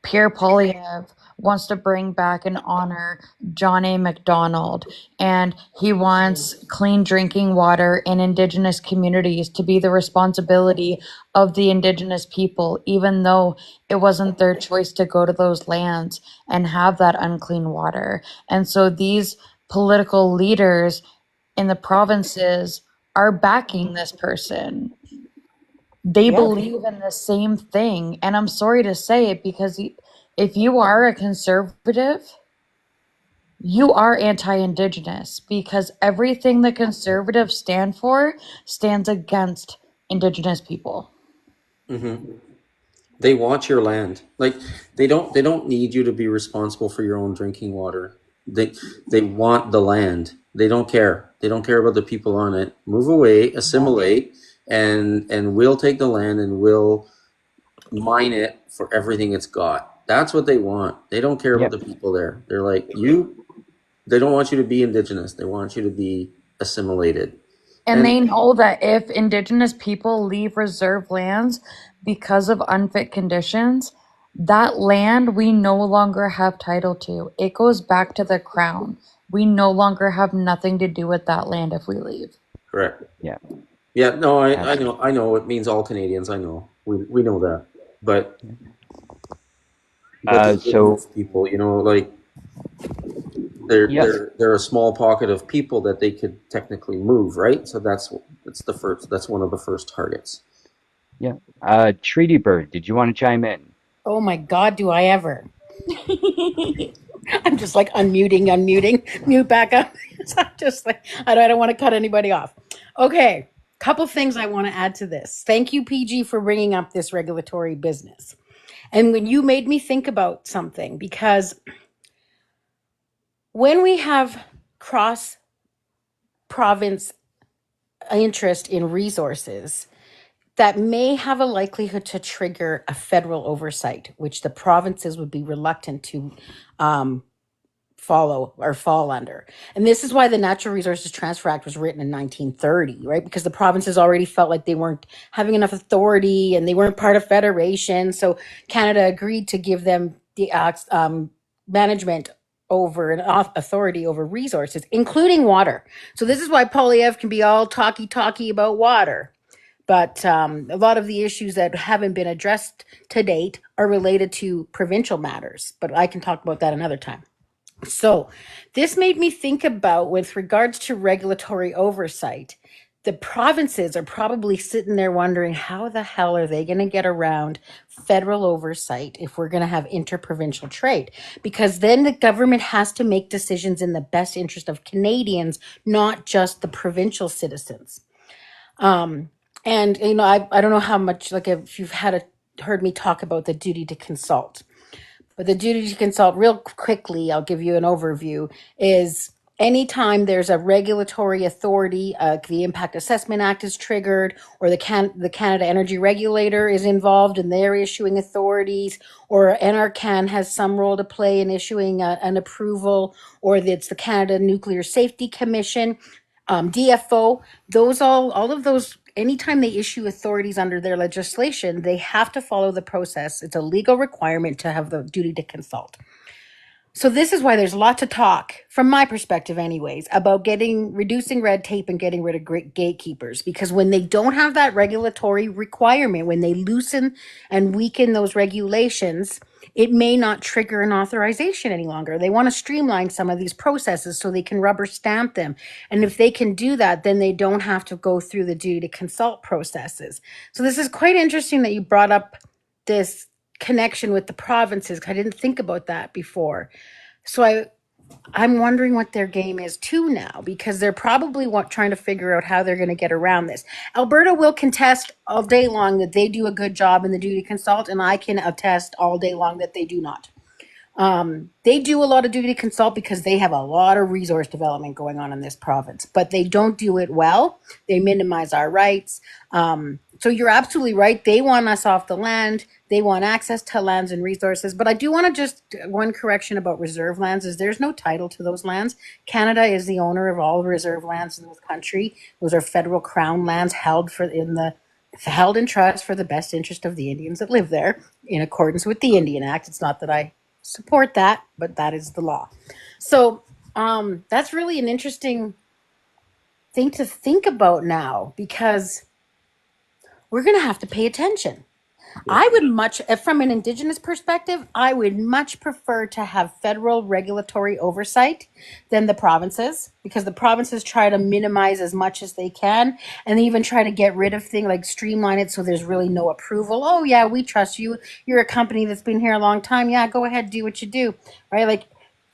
B: Pierre Poilievre wants to bring back and honor John A. Macdonald, and he wants clean drinking water in Indigenous communities to be the responsibility of the Indigenous people, even though it wasn't their choice to go to those lands and have that unclean water. And so these political leaders in the provinces are backing this person. They
F: Yep.
B: believe in the same thing. And I'm sorry to say it, because if you are a conservative, you are anti-Indigenous, because everything the conservatives stand for stands against Indigenous people.
E: Mm-hmm. They want your land. Like they don't need you to be responsible for your own drinking water. They want the land. They don't care. They don't care about the people on it. Move away, assimilate, and we'll take the land and we'll mine it for everything it's got. That's what they want. They don't care about
A: Yep.
E: the people there. They're like, they don't want you to be Indigenous. They want you to be assimilated.
B: And they know that if Indigenous people leave reserve lands because of unfit conditions, that land we no longer have title to. It goes back to the crown. We no longer have nothing to do with that land if we leave.
E: Correct.
A: Yeah.
E: Yeah, no, I
A: Absolutely.
E: know it means all Canadians. I know. We know that. But the
A: So,
E: Indigenous people, like they're
A: yeah.
E: they're a small pocket of people that they could technically move, right? So that's one of the first targets.
A: Yeah. Treaty Bird, did you want to chime in?
G: Oh my God, do I ever? I'm just like unmuting, mute back up. So I'm just like, I don't want to cut anybody off. Okay, couple things I want to add to this. Thank you, PG, for bringing up this regulatory business. And when you made me think about something, because when we have cross province interest in resources, that may have a likelihood to trigger a federal oversight, which the provinces would be reluctant to fall under. And this is why the Natural Resources Transfer Act was written in 1930, right? Because the provinces already felt like they weren't having enough authority and they weren't part of federation. So Canada agreed to give them the management over and authority over resources, including water. So this is why Polyev can be all talky about water. But a lot of the issues that haven't been addressed to date are related to provincial matters. But I can talk about that another time. So this made me think about, with regards to regulatory oversight, the provinces are probably sitting there wondering how the hell are they going to get around federal oversight if we're going to have interprovincial trade? Because then the government has to make decisions in the best interest of Canadians, not just the provincial citizens. And I don't know how much, like, if you've heard me talk about the duty to consult. But the duty to consult, real quickly, I'll give you an overview, is anytime there's a regulatory authority, the Impact Assessment Act is triggered, or the Canada Energy Regulator is involved and they're issuing authorities, or NRCan has some role to play in issuing an approval, or it's the Canada Nuclear Safety Commission, DFO, all of those, anytime they issue authorities under their legislation, they have to follow the process. It's a legal requirement to have the duty to consult. So this is why there's a lot to talk, from my perspective anyways, about reducing red tape and getting rid of gatekeepers. Because when they don't have that regulatory requirement, when they loosen and weaken those regulations, it may not trigger an authorization any longer. They want to streamline some of these processes so they can rubber stamp them. And if they can do that, then they don't have to go through the duty to consult processes. So this is quite interesting that you brought up this connection with the provinces. I didn't think about that before. So I'm wondering what their game is too now, because they're probably trying to figure out how they're going to get around this. Alberta will contest all day long that they do a good job in the duty consult, and I can attest all day long that they do not. They do a lot of duty consult because they have a lot of resource development going on in this province, but they don't do it well. They minimize our rights. So you're absolutely right. They want us off the land. They want access to lands and resources. But I do want to just, one correction about reserve lands is there's no title to those lands. Canada is the owner of all reserve lands in this country. Those are federal crown lands held in trust for the best interest of the Indians that live there in accordance with the Indian Act. It's not that I support that, but that is the law. So that's really an interesting thing to think about now, because we're going to have to pay attention. I would from an Indigenous perspective, I would much prefer to have federal regulatory oversight than the provinces, because the provinces try to minimize as much as they can, and they even try to get rid of things, like streamline it so there's really no approval. Oh yeah, we trust you. You're a company that's been here a long time. Yeah, go ahead, do what you do, right? Like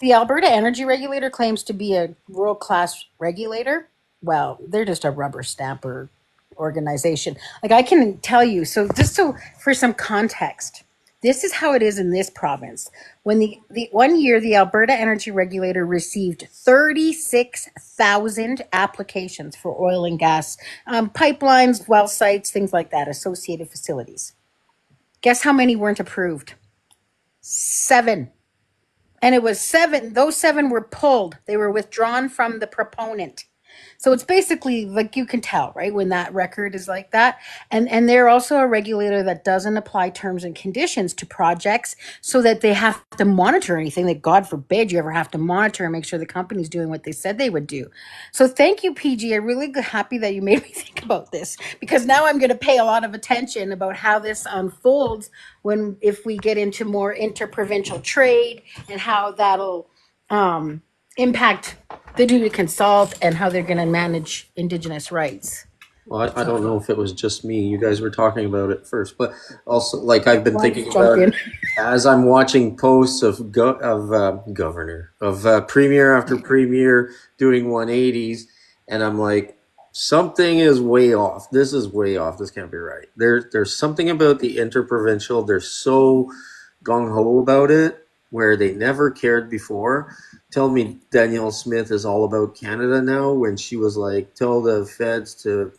G: the Alberta Energy Regulator claims to be a world-class regulator. Well, they're just a rubber stamper organization. Like, I can tell you, for some context, this is how it is in this province. When the 1 year, the Alberta Energy Regulator received 36,000 applications for oil and gas, pipelines, well sites, things like that, associated facilities. Guess how many weren't approved? 7. And it was 7. Those 7 were pulled. They were withdrawn from the proponent. So it's basically, like, you can tell, right, when that record is like that. And they're also a regulator that doesn't apply terms and conditions to projects, so that they have to monitor anything that, God forbid, you ever have to monitor and make sure the company's doing what they said they would do. So thank you, PG. I'm really happy that you made me think about this, because now I'm going to pay a lot of attention about how this unfolds if we get into more interprovincial trade, and how that'll impact the duty to consult and how they're going to manage Indigenous rights.
E: Well, I don't know if it was just me. You guys were talking about it first, but also, like, I've been thinking about it as I'm watching posts of premier after premier doing 180s, and I'm like, something is way off. This is way off. This can't be right. There's something about the interprovincial. They're so gung-ho about it, where they never cared before. Tell me Danielle Smith is all about Canada now, when she was like, tell the feds to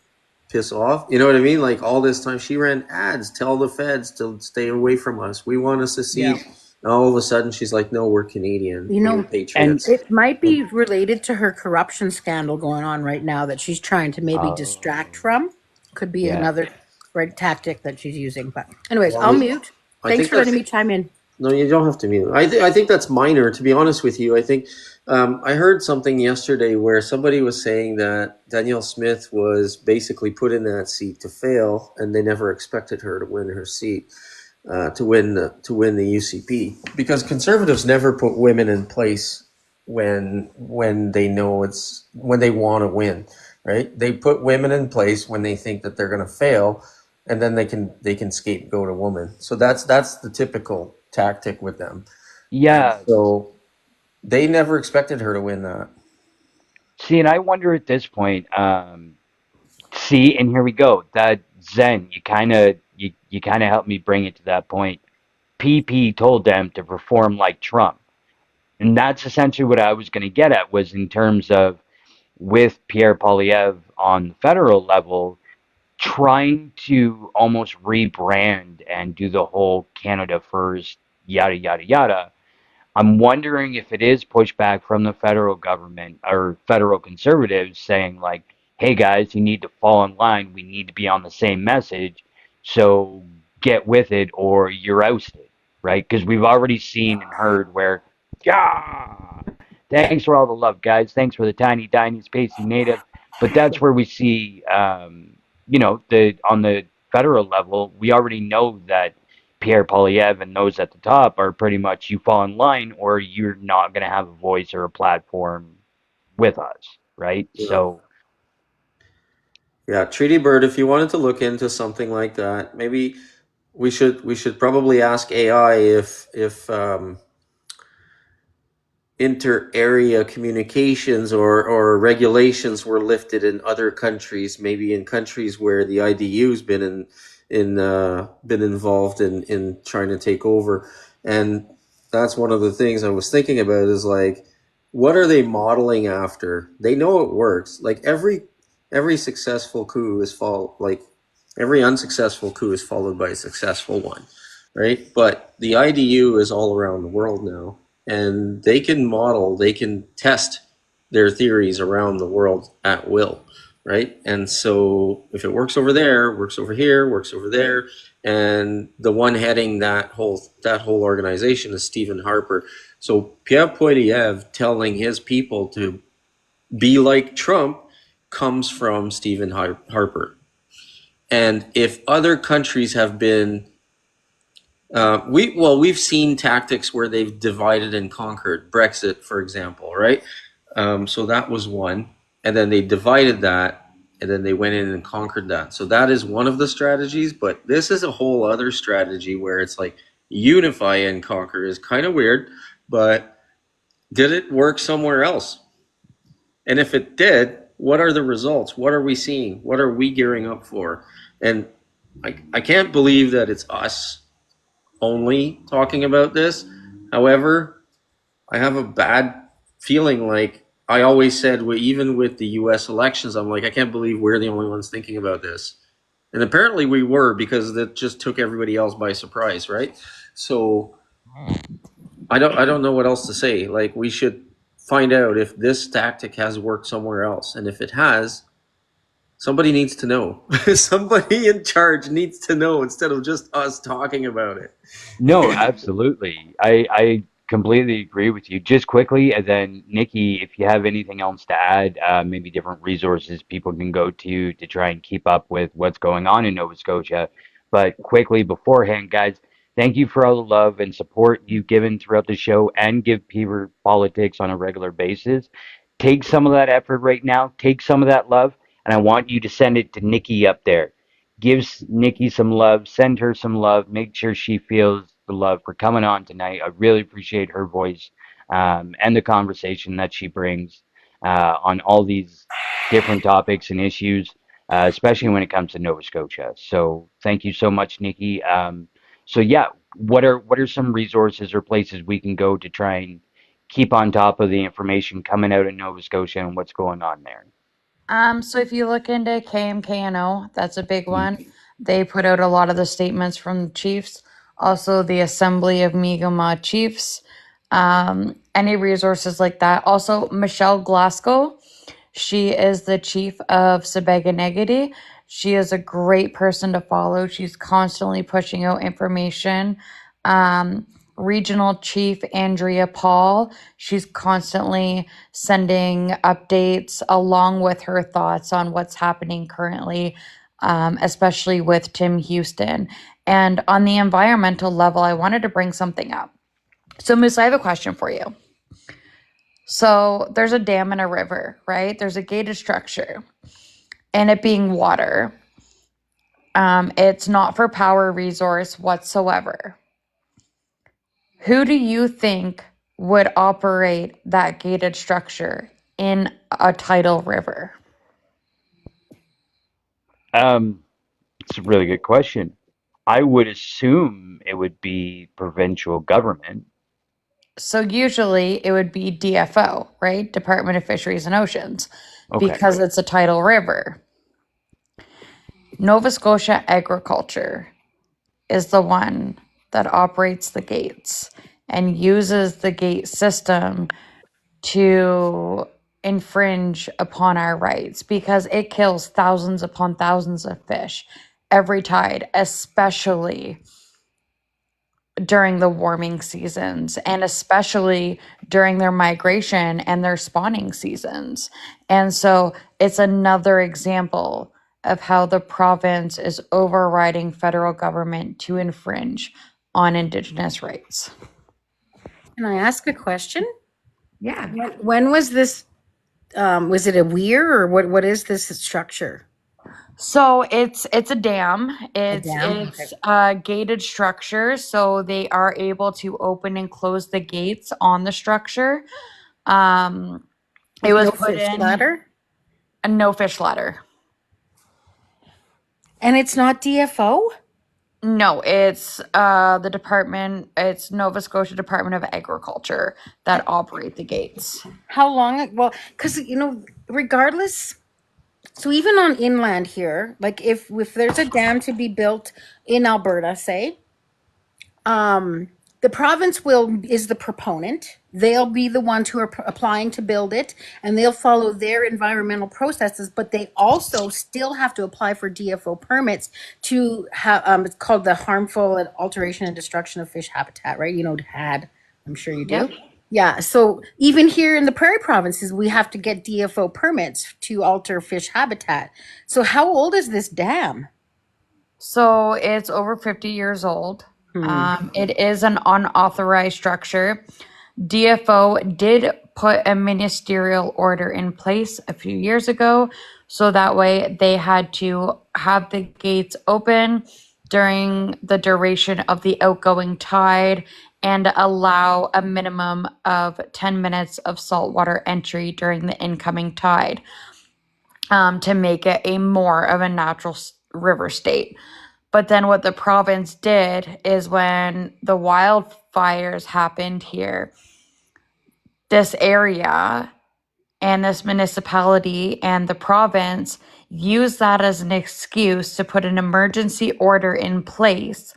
E: piss off. You know what I mean? Like, all this time she ran ads, tell the feds to stay away from us. We want to secede. Yeah. All of a sudden, she's like, "No, we're Canadian.
G: You
E: We're
G: know,
A: And
E: patriots."
G: it might be related to her corruption scandal going on right now that she's trying to maybe distract
A: oh,
G: from. Could be
A: yeah.
G: another red tactic that she's using. But anyways, I'll
E: Well,
G: mute.
E: I
G: Thanks
E: think
G: for letting
E: that's
G: me chime in.
E: no, you don't have to mute. I think that's minor, to be honest with you. I think I heard something yesterday where somebody was saying that Danielle Smith was basically put in that seat to fail, and they never expected her to win her seat, to win the UCP, because conservatives never put women in place when they know it's when they want to win, right? They put women in place when they think that they're going to fail, and then they can scapegoat a woman. So that's the typical tactic with them. And
A: Yeah.
E: so they never expected her to win that.
A: See, and I wonder at this point, see, and here we go. That Zen, you kind of helped me bring it to that point. PP told them to perform like Trump. And that's essentially what I was going to get at was in terms of with Pierre Poilievre on the federal level, trying to almost rebrand and do the whole Canada first, yada, yada, yada. I'm wondering if it is pushback from the federal government or federal conservatives saying, like, hey guys, you need to fall in line. We need to be on the same message. So get with it or you're ousted, right? Because we've already seen and heard where, yeah, thanks for all the love, guys. Thanks for the tiny, tiny, spacey native. But that's where we see, the on the federal level, we already know that Pierre Poilievre and those at the top are pretty much you fall in line or you're not going to have a voice or a platform with us, right?
E: Yeah.
A: So,
E: Yeah, Treaty Bird, if you wanted to look into something like that, maybe we should probably ask AI if inter-area communications or regulations were lifted in other countries, maybe in countries where the IDU's been involved in trying to take over. And that's one of the things I was thinking about is like, what are they modeling after? They know it works. Like every successful coup is every unsuccessful coup is followed by a successful one, right? But the IDU is all around the world now, and they can test their theories around the world at will, right? And so if it works over there, works over here, works over there, and the one heading that whole organization is Stephen Harper. So Pierre Poilievre telling his people to be like Trump comes from Stephen Harper. And if other countries have been we've seen tactics where they've divided and conquered. Brexit, for example, right? So that was one, and then they divided that, and then they went in and conquered that. So that is one of the strategies. But this is a whole other strategy where it's like unify and conquer is kind of weird, but did it work somewhere else? And if it did, what are the results? What are we seeing? What are we gearing up for? And I can't believe that it's us only talking about this. However, I have a bad feeling. Like I always said, even with the US elections, I'm like, I can't believe we're the only ones thinking about this. And apparently we were, because that just took everybody else by surprise, right? So I don't know what else to say. Like we should find out if this tactic has worked somewhere else. And if it has, somebody needs to know. Somebody in charge needs to know instead of just us talking about it.
A: no, absolutely. I completely agree with you. Just quickly, and then Nikki, if you have anything else to add, maybe different resources people can go to try and keep up with what's going on in Nova Scotia. But quickly beforehand, guys, thank you for all the love and support you've given throughout the show and give Beaver politics on a regular basis. Take some of that effort right now, take some of that love, and I want you to send it to Nikki up there. Give Nikki some love, send her some love, make sure she feels the love for coming on tonight. I really appreciate her voice and the conversation that she brings on all these different topics and issues, especially when it comes to Nova Scotia. So thank you so much, Nikki. So yeah, what are some resources or places we can go to try and keep on top of the information coming out of Nova Scotia and what's going on there?
B: So if you look into KMKNO, that's a big one. They put out a lot of the statements from the chiefs. also the Assembly of Mi'kmaq Chiefs, any resources like that. Also, Michelle Glasgow, she is the chief of Sebeganegedy. She is a great person to follow. She's constantly pushing out information. Regional Chief Andrea Paul, she's constantly sending updates along with her thoughts on what's happening currently, especially with Tim Houston. And on the environmental level, I wanted to bring something up. So, Moose, I have a question for you. So, there's a dam and a river, right? There's a gated structure, and it being water. It's not for power resource whatsoever. Who do you think would operate that gated structure in a tidal river?
A: It's a really good question. I would assume it would be provincial government.
B: So usually it would be DFO, right? Department of Fisheries and Oceans,
A: Okay.
B: because it's a tidal river. Nova Scotia Agriculture is the one that operates the gates and uses the gate system to infringe upon our rights because it kills thousands upon thousands of fish every tide, especially during the warming seasons and especially during their migration and their spawning seasons. And so it's another example of how the province is overriding federal government to infringe on Indigenous rights.
G: Can I ask a question?
B: Yeah.
G: When was this? Was it a weir or what is this structure?
B: So it's a dam. It's
G: dam?
B: it's a gated structure, so they are able to open and close the gates on the structure. It was
G: No
B: put
G: fish
B: in
G: ladder?
B: a no fish ladder.
G: And it's not DFO?
B: No, it's the department. It's Nova Scotia Department of Agriculture that operate the gates.
G: How long? Well, because regardless. So even on inland here, like if there's a dam to be built in Alberta, say, the province is the proponent. They'll be the ones who are applying to build it, and they'll follow their environmental processes. But they also still have to apply for DFO permits to have. It's called the harmful alteration and destruction of fish habitat, right? HAD. I'm sure you do.
B: Yep.
G: Yeah. So even here in the prairie provinces, we have to get DFO permits to alter fish habitat. So how old is this dam?
B: So it's over 50 years old. It is an unauthorized structure. DFO did put a ministerial order in place a few years ago, so that way they had to have the gates open during the duration of the outgoing tide and allow a minimum of 10 minutes of saltwater entry during the incoming tide, to make it a more of a natural river state. But then what the province did is when the wildfires happened here, this area and this municipality and the province used that as an excuse to put an emergency order in place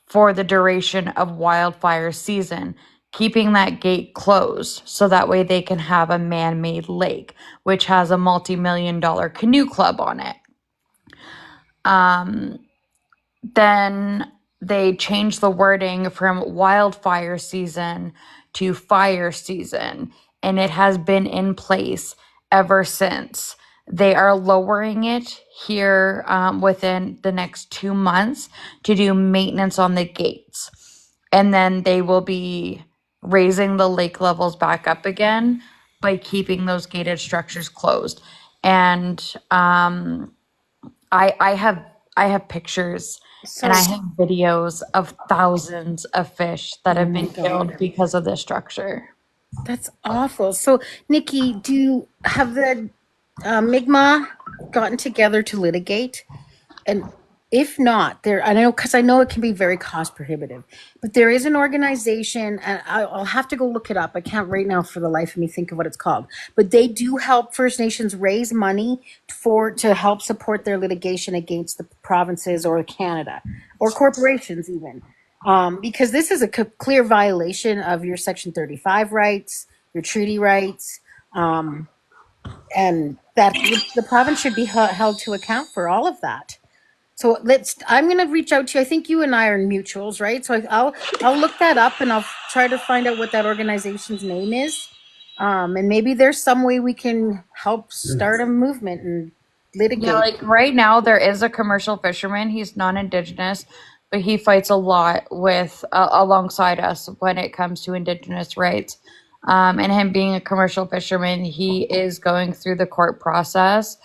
B: for the duration of wildfire season, keeping that gate closed so that way they can have a man-made lake, which has a multi-million-dollar canoe club on it. Then they changed the wording from wildfire season to fire season, and it has been in place ever since. They are lowering it here within the next 2 months to do maintenance on the gates. And then they will be raising the lake levels back up again by keeping those gated structures closed. And I have pictures and I have videos of thousands of fish that have been killed because of this structure.
G: That's awful. So, Nikki, have the Mi'kmaq gotten together to litigate? And if not, I know it can be very cost prohibitive, but there is an organization, and I'll have to go look it up. I can't right now for the life of me think of what it's called, but they do help First Nations raise money to help support their litigation against the provinces or Canada or corporations even. because this is a clear violation of your Section 35 rights, your treaty rights, and that the province should be held to account for all of that. So I'm going to reach out to you. I think you and I are mutuals, right? So I'll look that up and I'll try to find out what that organization's name is. And maybe there's some way we can help start a movement and litigate.
B: Yeah, like right now there is a commercial fisherman. He's non-Indigenous, but he fights a lot with alongside us when it comes to Indigenous rights. And him being a commercial fisherman, he is going through the court process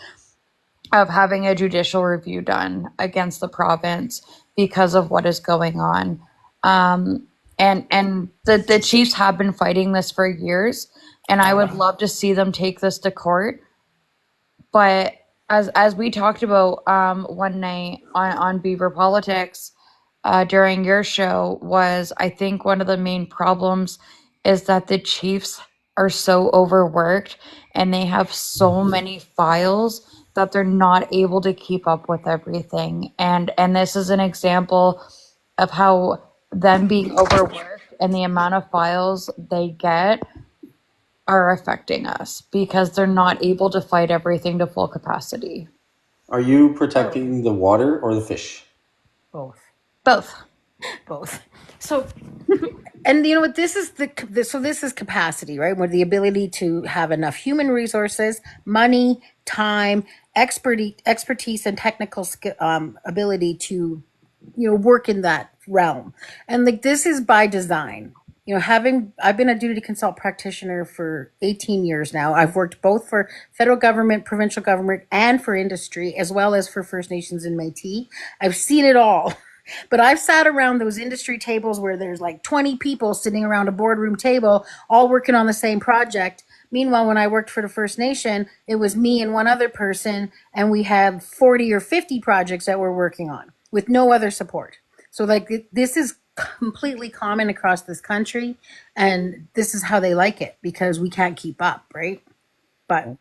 B: of having a judicial review done against the province because of what is going on. And the Chiefs have been fighting this for years, and I would love to see them take this to court. But as we talked about one night on Beaver Politics during your show, was I think one of the main problems is that the Chiefs are so overworked and they have so many files that they're not able to keep up with everything. And this is an example of how them being overworked and the amount of files they get are affecting us because they're not able to fight everything to full capacity.
E: Are you protecting the water or the fish?
G: Both.
B: Both.
G: So, and you know what? This is this is capacity, right? With the ability to have enough human resources, money, time, expertise, and technical ability to, work in that realm. And like this is by design. I've been a duty consult practitioner for 18 years now. I've worked both for federal government, provincial government, and for industry, as well as for First Nations and Métis. I've seen it all. But I've sat around those industry tables where there's like 20 people sitting around a boardroom table, all working on the same project. Meanwhile, when I worked for the First Nation, it was me and one other person, and we had 40 or 50 projects that we're working on with no other support. So like this is completely common across this country, and this is how they like it because we can't keep up, right? But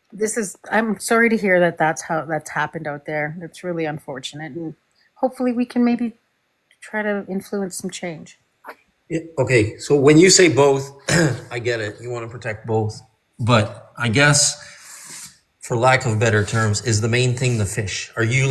G: I'm sorry to hear that that's how that's happened out there. It's really unfortunate, and hopefully we can maybe try to influence some change.
E: Okay, so when you say both, I get it. You want to protect both. But I guess, for lack of better terms, is the main thing the fish? Are you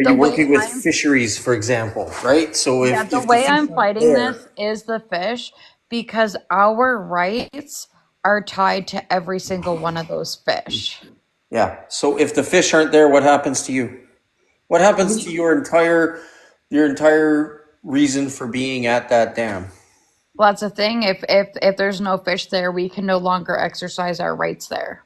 E: working with fisheries, for example, right? So if
B: the way I'm fighting this is the fish, because our rights are tied to every single one of those fish.
E: Yeah. So if the fish aren't there, what happens to you? What happens to your entire reason for being at that dam?
B: Well, that's the thing. If there's no fish there, we can no longer exercise our rights there.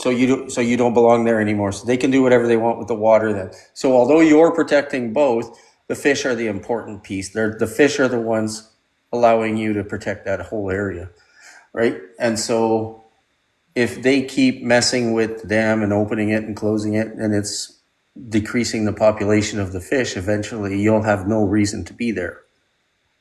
E: So you don't belong there anymore. So they can do whatever they want with the water then. So although you're protecting both, the fish are the important piece. The fish are the ones allowing you to protect that whole area, right? And so if they keep messing with the dam and opening it and closing it, and it's decreasing the population of the fish, eventually you'll have no reason to be there.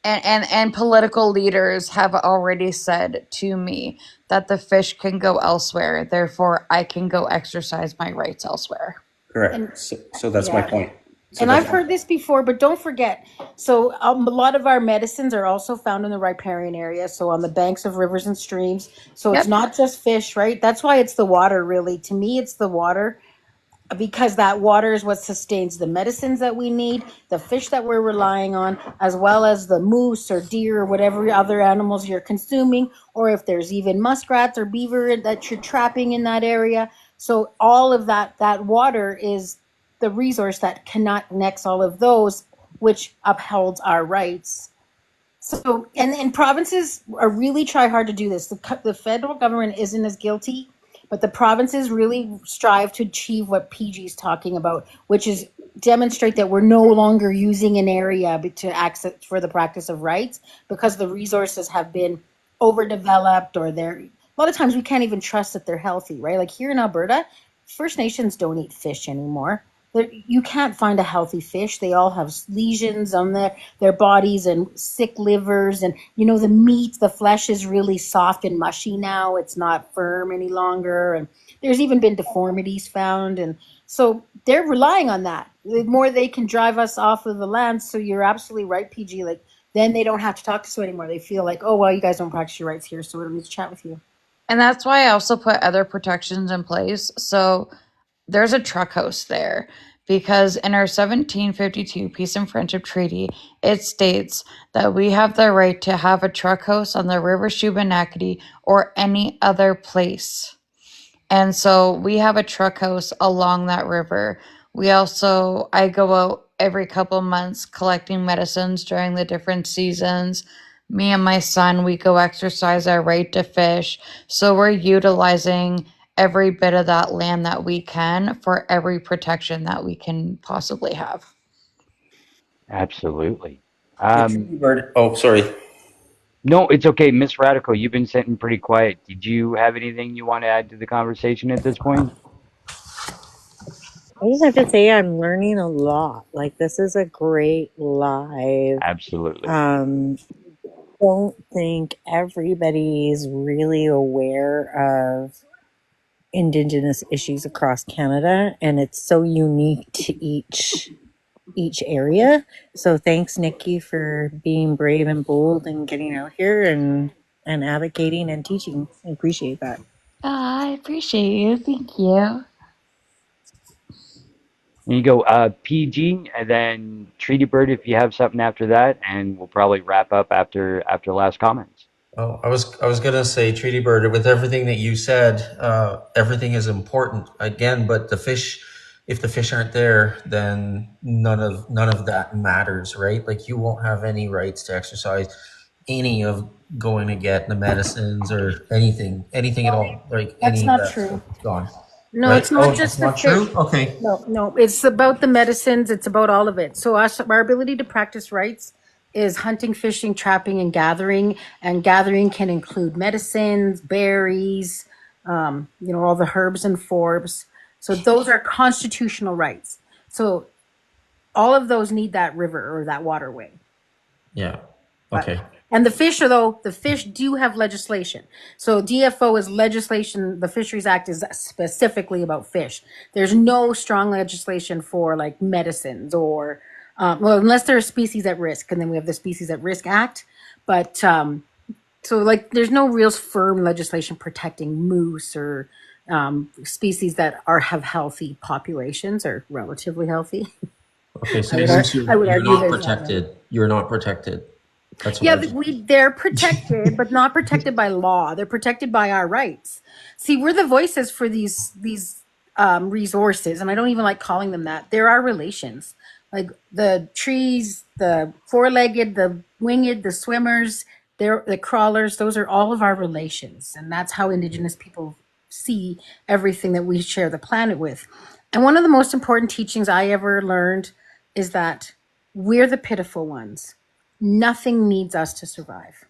B: And political leaders have already said to me that the fish can go elsewhere, therefore I can go exercise my rights elsewhere.
E: Correct. So that's my point.
G: And I've heard this before, but don't forget. So a lot of our medicines are also found in the riparian area, so on the banks of rivers and streams. So it's not just fish, right? That's why it's the water, really. To me, it's the water, because that water is what sustains the medicines that we need, the fish that we're relying on, as well as the moose or deer or whatever other animals you're consuming, or if there's even muskrats or beaver that you're trapping in that area. So all of that water is the resource that connects all of those, which upholds our rights. So, and provinces are really try hard to do this. The federal government isn't as guilty, but the provinces really strive to achieve what PG's talking about, which is demonstrate that we're no longer using an area to access for the practice of rights because the resources have been overdeveloped, or a lot of times we can't even trust that they're healthy, right? Like here in Alberta, First Nations don't eat fish anymore. You can't find a healthy fish. They all have lesions on their bodies and sick livers. And, the meat, the flesh is really soft and mushy now. It's not firm any longer. And there's even been deformities found. And so they're relying on that. The more they can drive us off of the land. So you're absolutely right, PG. Like, then they don't have to talk to us anymore. They feel like, oh, well, you guys don't practice your rights here, so we don't need to chat with you.
B: And that's why I also put other protections in place. So there's a truck host there because in our 1752 Peace and Friendship Treaty, it states that we have the right to have a truck host on the River Shubenacadie or any other place. And so we have a truck house along that river. I go out every couple months collecting medicines during the different seasons. Me and my son, we go exercise our right to fish. So we're utilizing every bit of that land that we can for every protection that we can possibly have.
A: Absolutely.
E: The Treaty Bird. Oh, sorry.
A: No, it's okay. Miss Radical, you've been sitting pretty quiet. Did you have anything you want to add to the conversation at this point?
F: I just have to say I'm learning a lot. Like, this is a great live.
A: Absolutely.
F: Don't think everybody's really aware of Indigenous issues across Canada, and it's so unique to each area. So thanks, Nikki, for being brave and bold and getting out here and advocating and teaching. I appreciate that.
B: I appreciate you. Thank you.
A: You go PG and then Treaty Bird if you have something after that, and we'll probably wrap up after last comments.
E: Oh, I was gonna say, Treaty Bird, with everything that you said, everything is important again, but if the fish aren't there, then none of that matters, right? Like, you won't have any rights to exercise any of going to get the medicines or anything at all. Like,
G: That's
E: any
G: not
E: of that
G: true.
E: stuff is gone.
G: No,
E: Right?
G: it's not
E: Oh,
G: just
E: that's
G: the
E: not
G: fish.
E: true? Okay.
G: No, it's about the medicines. It's about all of it. So our ability to practice rights is hunting, fishing, trapping, and gathering. And gathering can include medicines, berries, all the herbs and forbs. So those are constitutional rights. So all of those need that river or that waterway.
E: Yeah. Okay.
G: And the fish do have legislation. So DFO is legislation. The Fisheries Act is specifically about fish. There's no strong legislation for like medicines or, unless there are species at risk. And then we have the Species at Risk Act. But so like there's no real firm legislation protecting moose or species that have healthy populations or relatively healthy.
E: Okay, so
G: I would
E: you're
G: argue
E: not
G: there's
E: protected. You're not protected. That's what
G: Yeah,
E: I'm
G: they're protected, but not protected by law. They're protected by our rights. See, we're the voices for these resources, and I don't even like calling them that. They're our relations, like the trees, the four-legged, the winged, the swimmers, they're the crawlers. Those are all of our relations, and that's how Indigenous people see everything that we share the planet with. And one of the most important teachings I ever learned is that we're the pitiful ones. Nothing needs us to survive,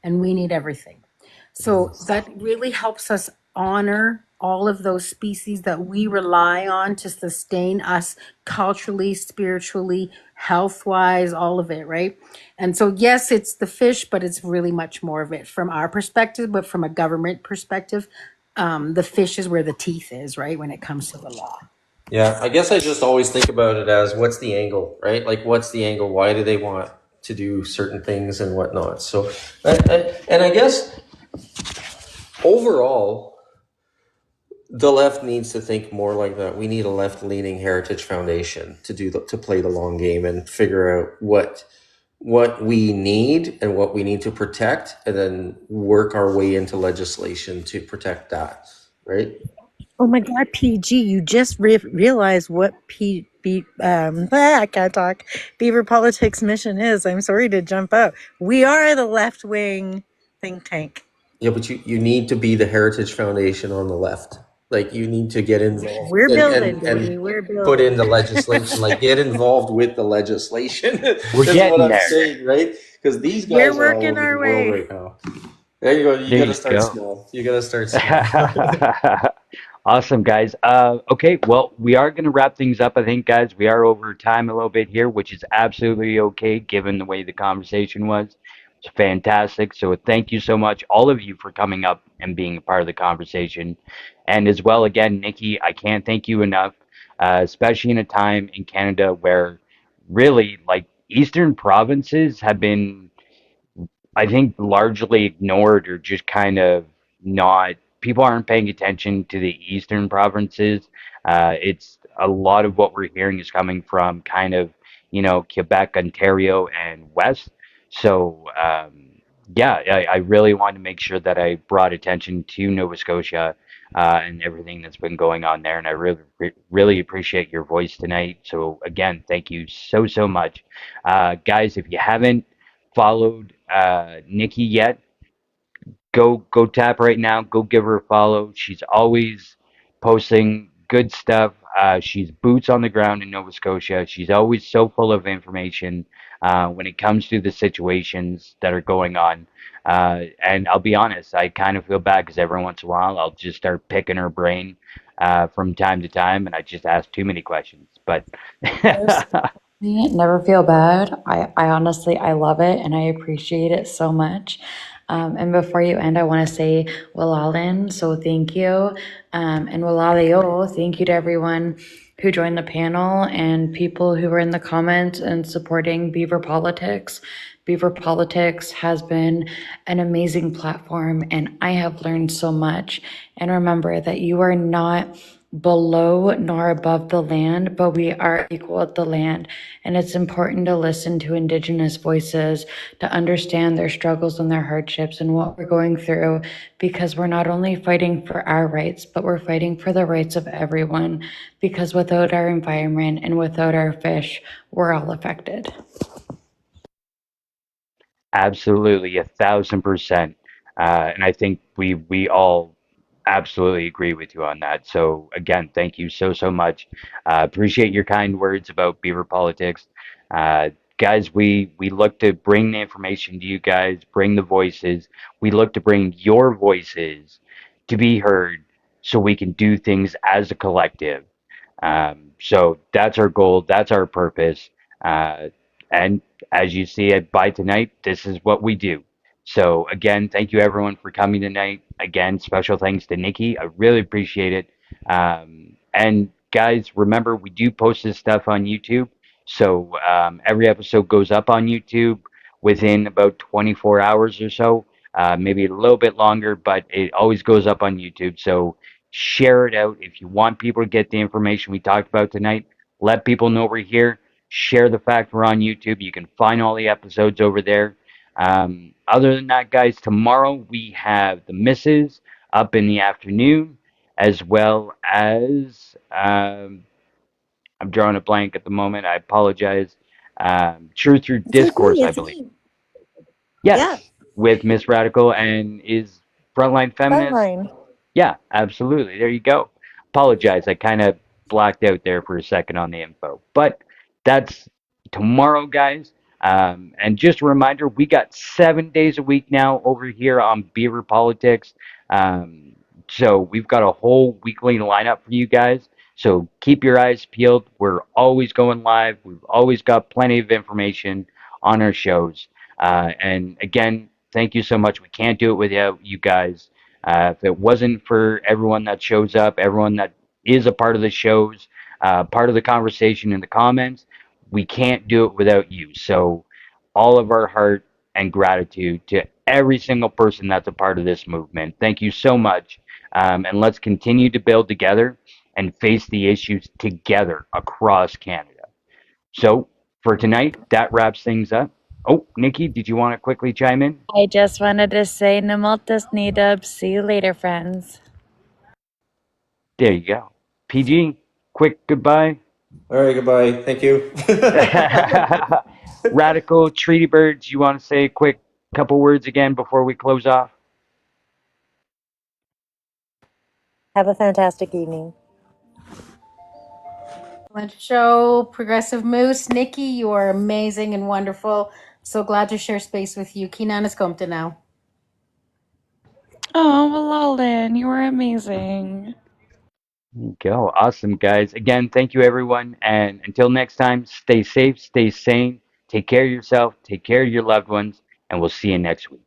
G: and we need everything. So that really helps us honor all of those species that we rely on to sustain us culturally, spiritually, health-wise, all of it, right? And so, yes, it's the fish, but it's really much more of it from our perspective. But from a government perspective, the fish is where the teeth is, right, when it comes to the law.
E: Yeah, I guess I just always think about it as, what's the angle, right? Like, what's the angle? Why do they want to do certain things and whatnot? So, and I guess overall, the left needs to think more like that. We need a left-leaning heritage foundation to play the long game and figure out what we need and what we need to protect, and then work our way into legislation to protect that, right?
F: Oh my God, PG! You just realized what I can't talk. Beaver Politics mission is. I'm sorry to jump out. We are the left wing think tank.
E: Yeah, but you need to be the heritage foundation on the left. Like, you need to get involved.
F: We're building,
E: and
F: baby. We're building.
E: Put in the legislation. Like, get involved with the legislation.
A: We're
E: That's
A: getting
E: what I'm
A: there.
E: saying, right? Because these guys
F: We're
E: are all
F: working
E: over
F: our
E: the
F: way.
E: world right now. There you go. You
A: There
E: got to
A: you
E: start
A: go.
E: small. You got to start small.
A: Awesome, guys. Okay, well, we are going to wrap things up, I think, guys. We are over time a little bit here, which is absolutely okay given the way the conversation was. It's fantastic. So, thank you so much, all of you, for coming up and being a part of the conversation. And as well, again, Nikki, I can't thank you enough, especially in a time in Canada where really, like, Eastern provinces have been, I think, largely ignored or just kind of not. People aren't paying attention to the eastern provinces. It's a lot of what we're hearing is coming from kind of, Quebec, Ontario, and West. So, yeah, I really wanted to make sure that I brought attention to Nova Scotia and everything that's been going on there. And I really, really appreciate your voice tonight. So, again, thank you so, so much. Guys, if you haven't followed Nikki yet, go tap right now. Go give her a follow. She's always posting good stuff. She's boots on the ground in Nova Scotia. She's always so full of information when it comes to the situations that are going on. And I'll be honest, I kind of feel bad because every once in a while I'll just start picking her brain from time to time, and I just ask too many questions. But
B: Never feel bad. I honestly, I love it and I appreciate it so much. And before you end, I want to say Walalin, so thank you. And Walaleo, thank you to everyone who joined the panel and people who were in the comments and supporting Beaver Politics. Beaver Politics has been an amazing platform and I have learned so much. And remember that you are not below nor above the land, but we are equal at the land. And it's important to listen to Indigenous voices, to understand their struggles and their hardships and what we're going through, because we're not only fighting for our rights, but we're fighting for the rights of everyone. Because without our environment and without our fish, we're all affected.
A: absolutely, 1,000%. And I think we all absolutely agree with you on that. So again, thank you so so much. Appreciate your kind words about Beaver politics. Guys, we look to bring the information to you guys, bring the voices. We look to bring your voices to be heard so we can do things as a collective. So that's our goal, that's our purpose. Uh, and as you see it by tonight, this is what we do. So again, thank you everyone for coming tonight. Again, special thanks to Nikki. I really appreciate it. And guys, remember we do post this stuff on YouTube. So every episode goes up on YouTube within about 24 hours or so, maybe a little bit longer, but it always goes up on YouTube. So share it out. If you want people to get the information we talked about tonight, let people know we're here. Share the fact we're on YouTube. You can find all the episodes over there. Other than that, guys, tomorrow we have the misses up in the afternoon, as well as I'm drawing a blank at the moment. I apologize. Truth Through
F: It's okay.
A: Discourse, I
F: It's
A: believe.
F: okay. Yeah,
A: Yes, with Miss Radical and is Frontline Feminist.
F: frontline.
A: Yeah, absolutely. There you go. Apologize. I kind of blacked out there for a second on the info. But that's tomorrow, guys. And just a reminder, we got 7 days a week now over here on Beaver Politics. Um, so we've got a whole weekly lineup for you guys. So keep your eyes peeled. We're always going live. We've always got plenty of information on our shows. And again, thank you so much. We can't do it without you guys. If it wasn't for everyone that shows up, everyone that is a part of the shows, part of the conversation in the comments, we can't do it without you. So, all of our heart and gratitude to every single person that's a part of this movement. Thank you so much. And let's continue to build together and face the issues together across Canada. So, for tonight, that wraps things up. Oh, Nikki, did you want to quickly chime in?
B: I just wanted to say Namultas Nidub. See you later, friends.
A: There you go. PG, quick goodbye.
E: All right, goodbye. Thank you.
A: Radical Treaty Birds, you want to say a quick couple words again before we close off?
F: Have a fantastic evening.
G: Let's show Progressive Moose. Nikki, you are amazing and wonderful. So glad to share space with you. Kinanis Komta now.
B: Oh, Walalin, you were amazing.
A: There you go. Awesome, guys. Again, thank you, everyone. And until next time, stay safe, stay sane, take care of yourself, take care of your loved ones, and we'll see you next week.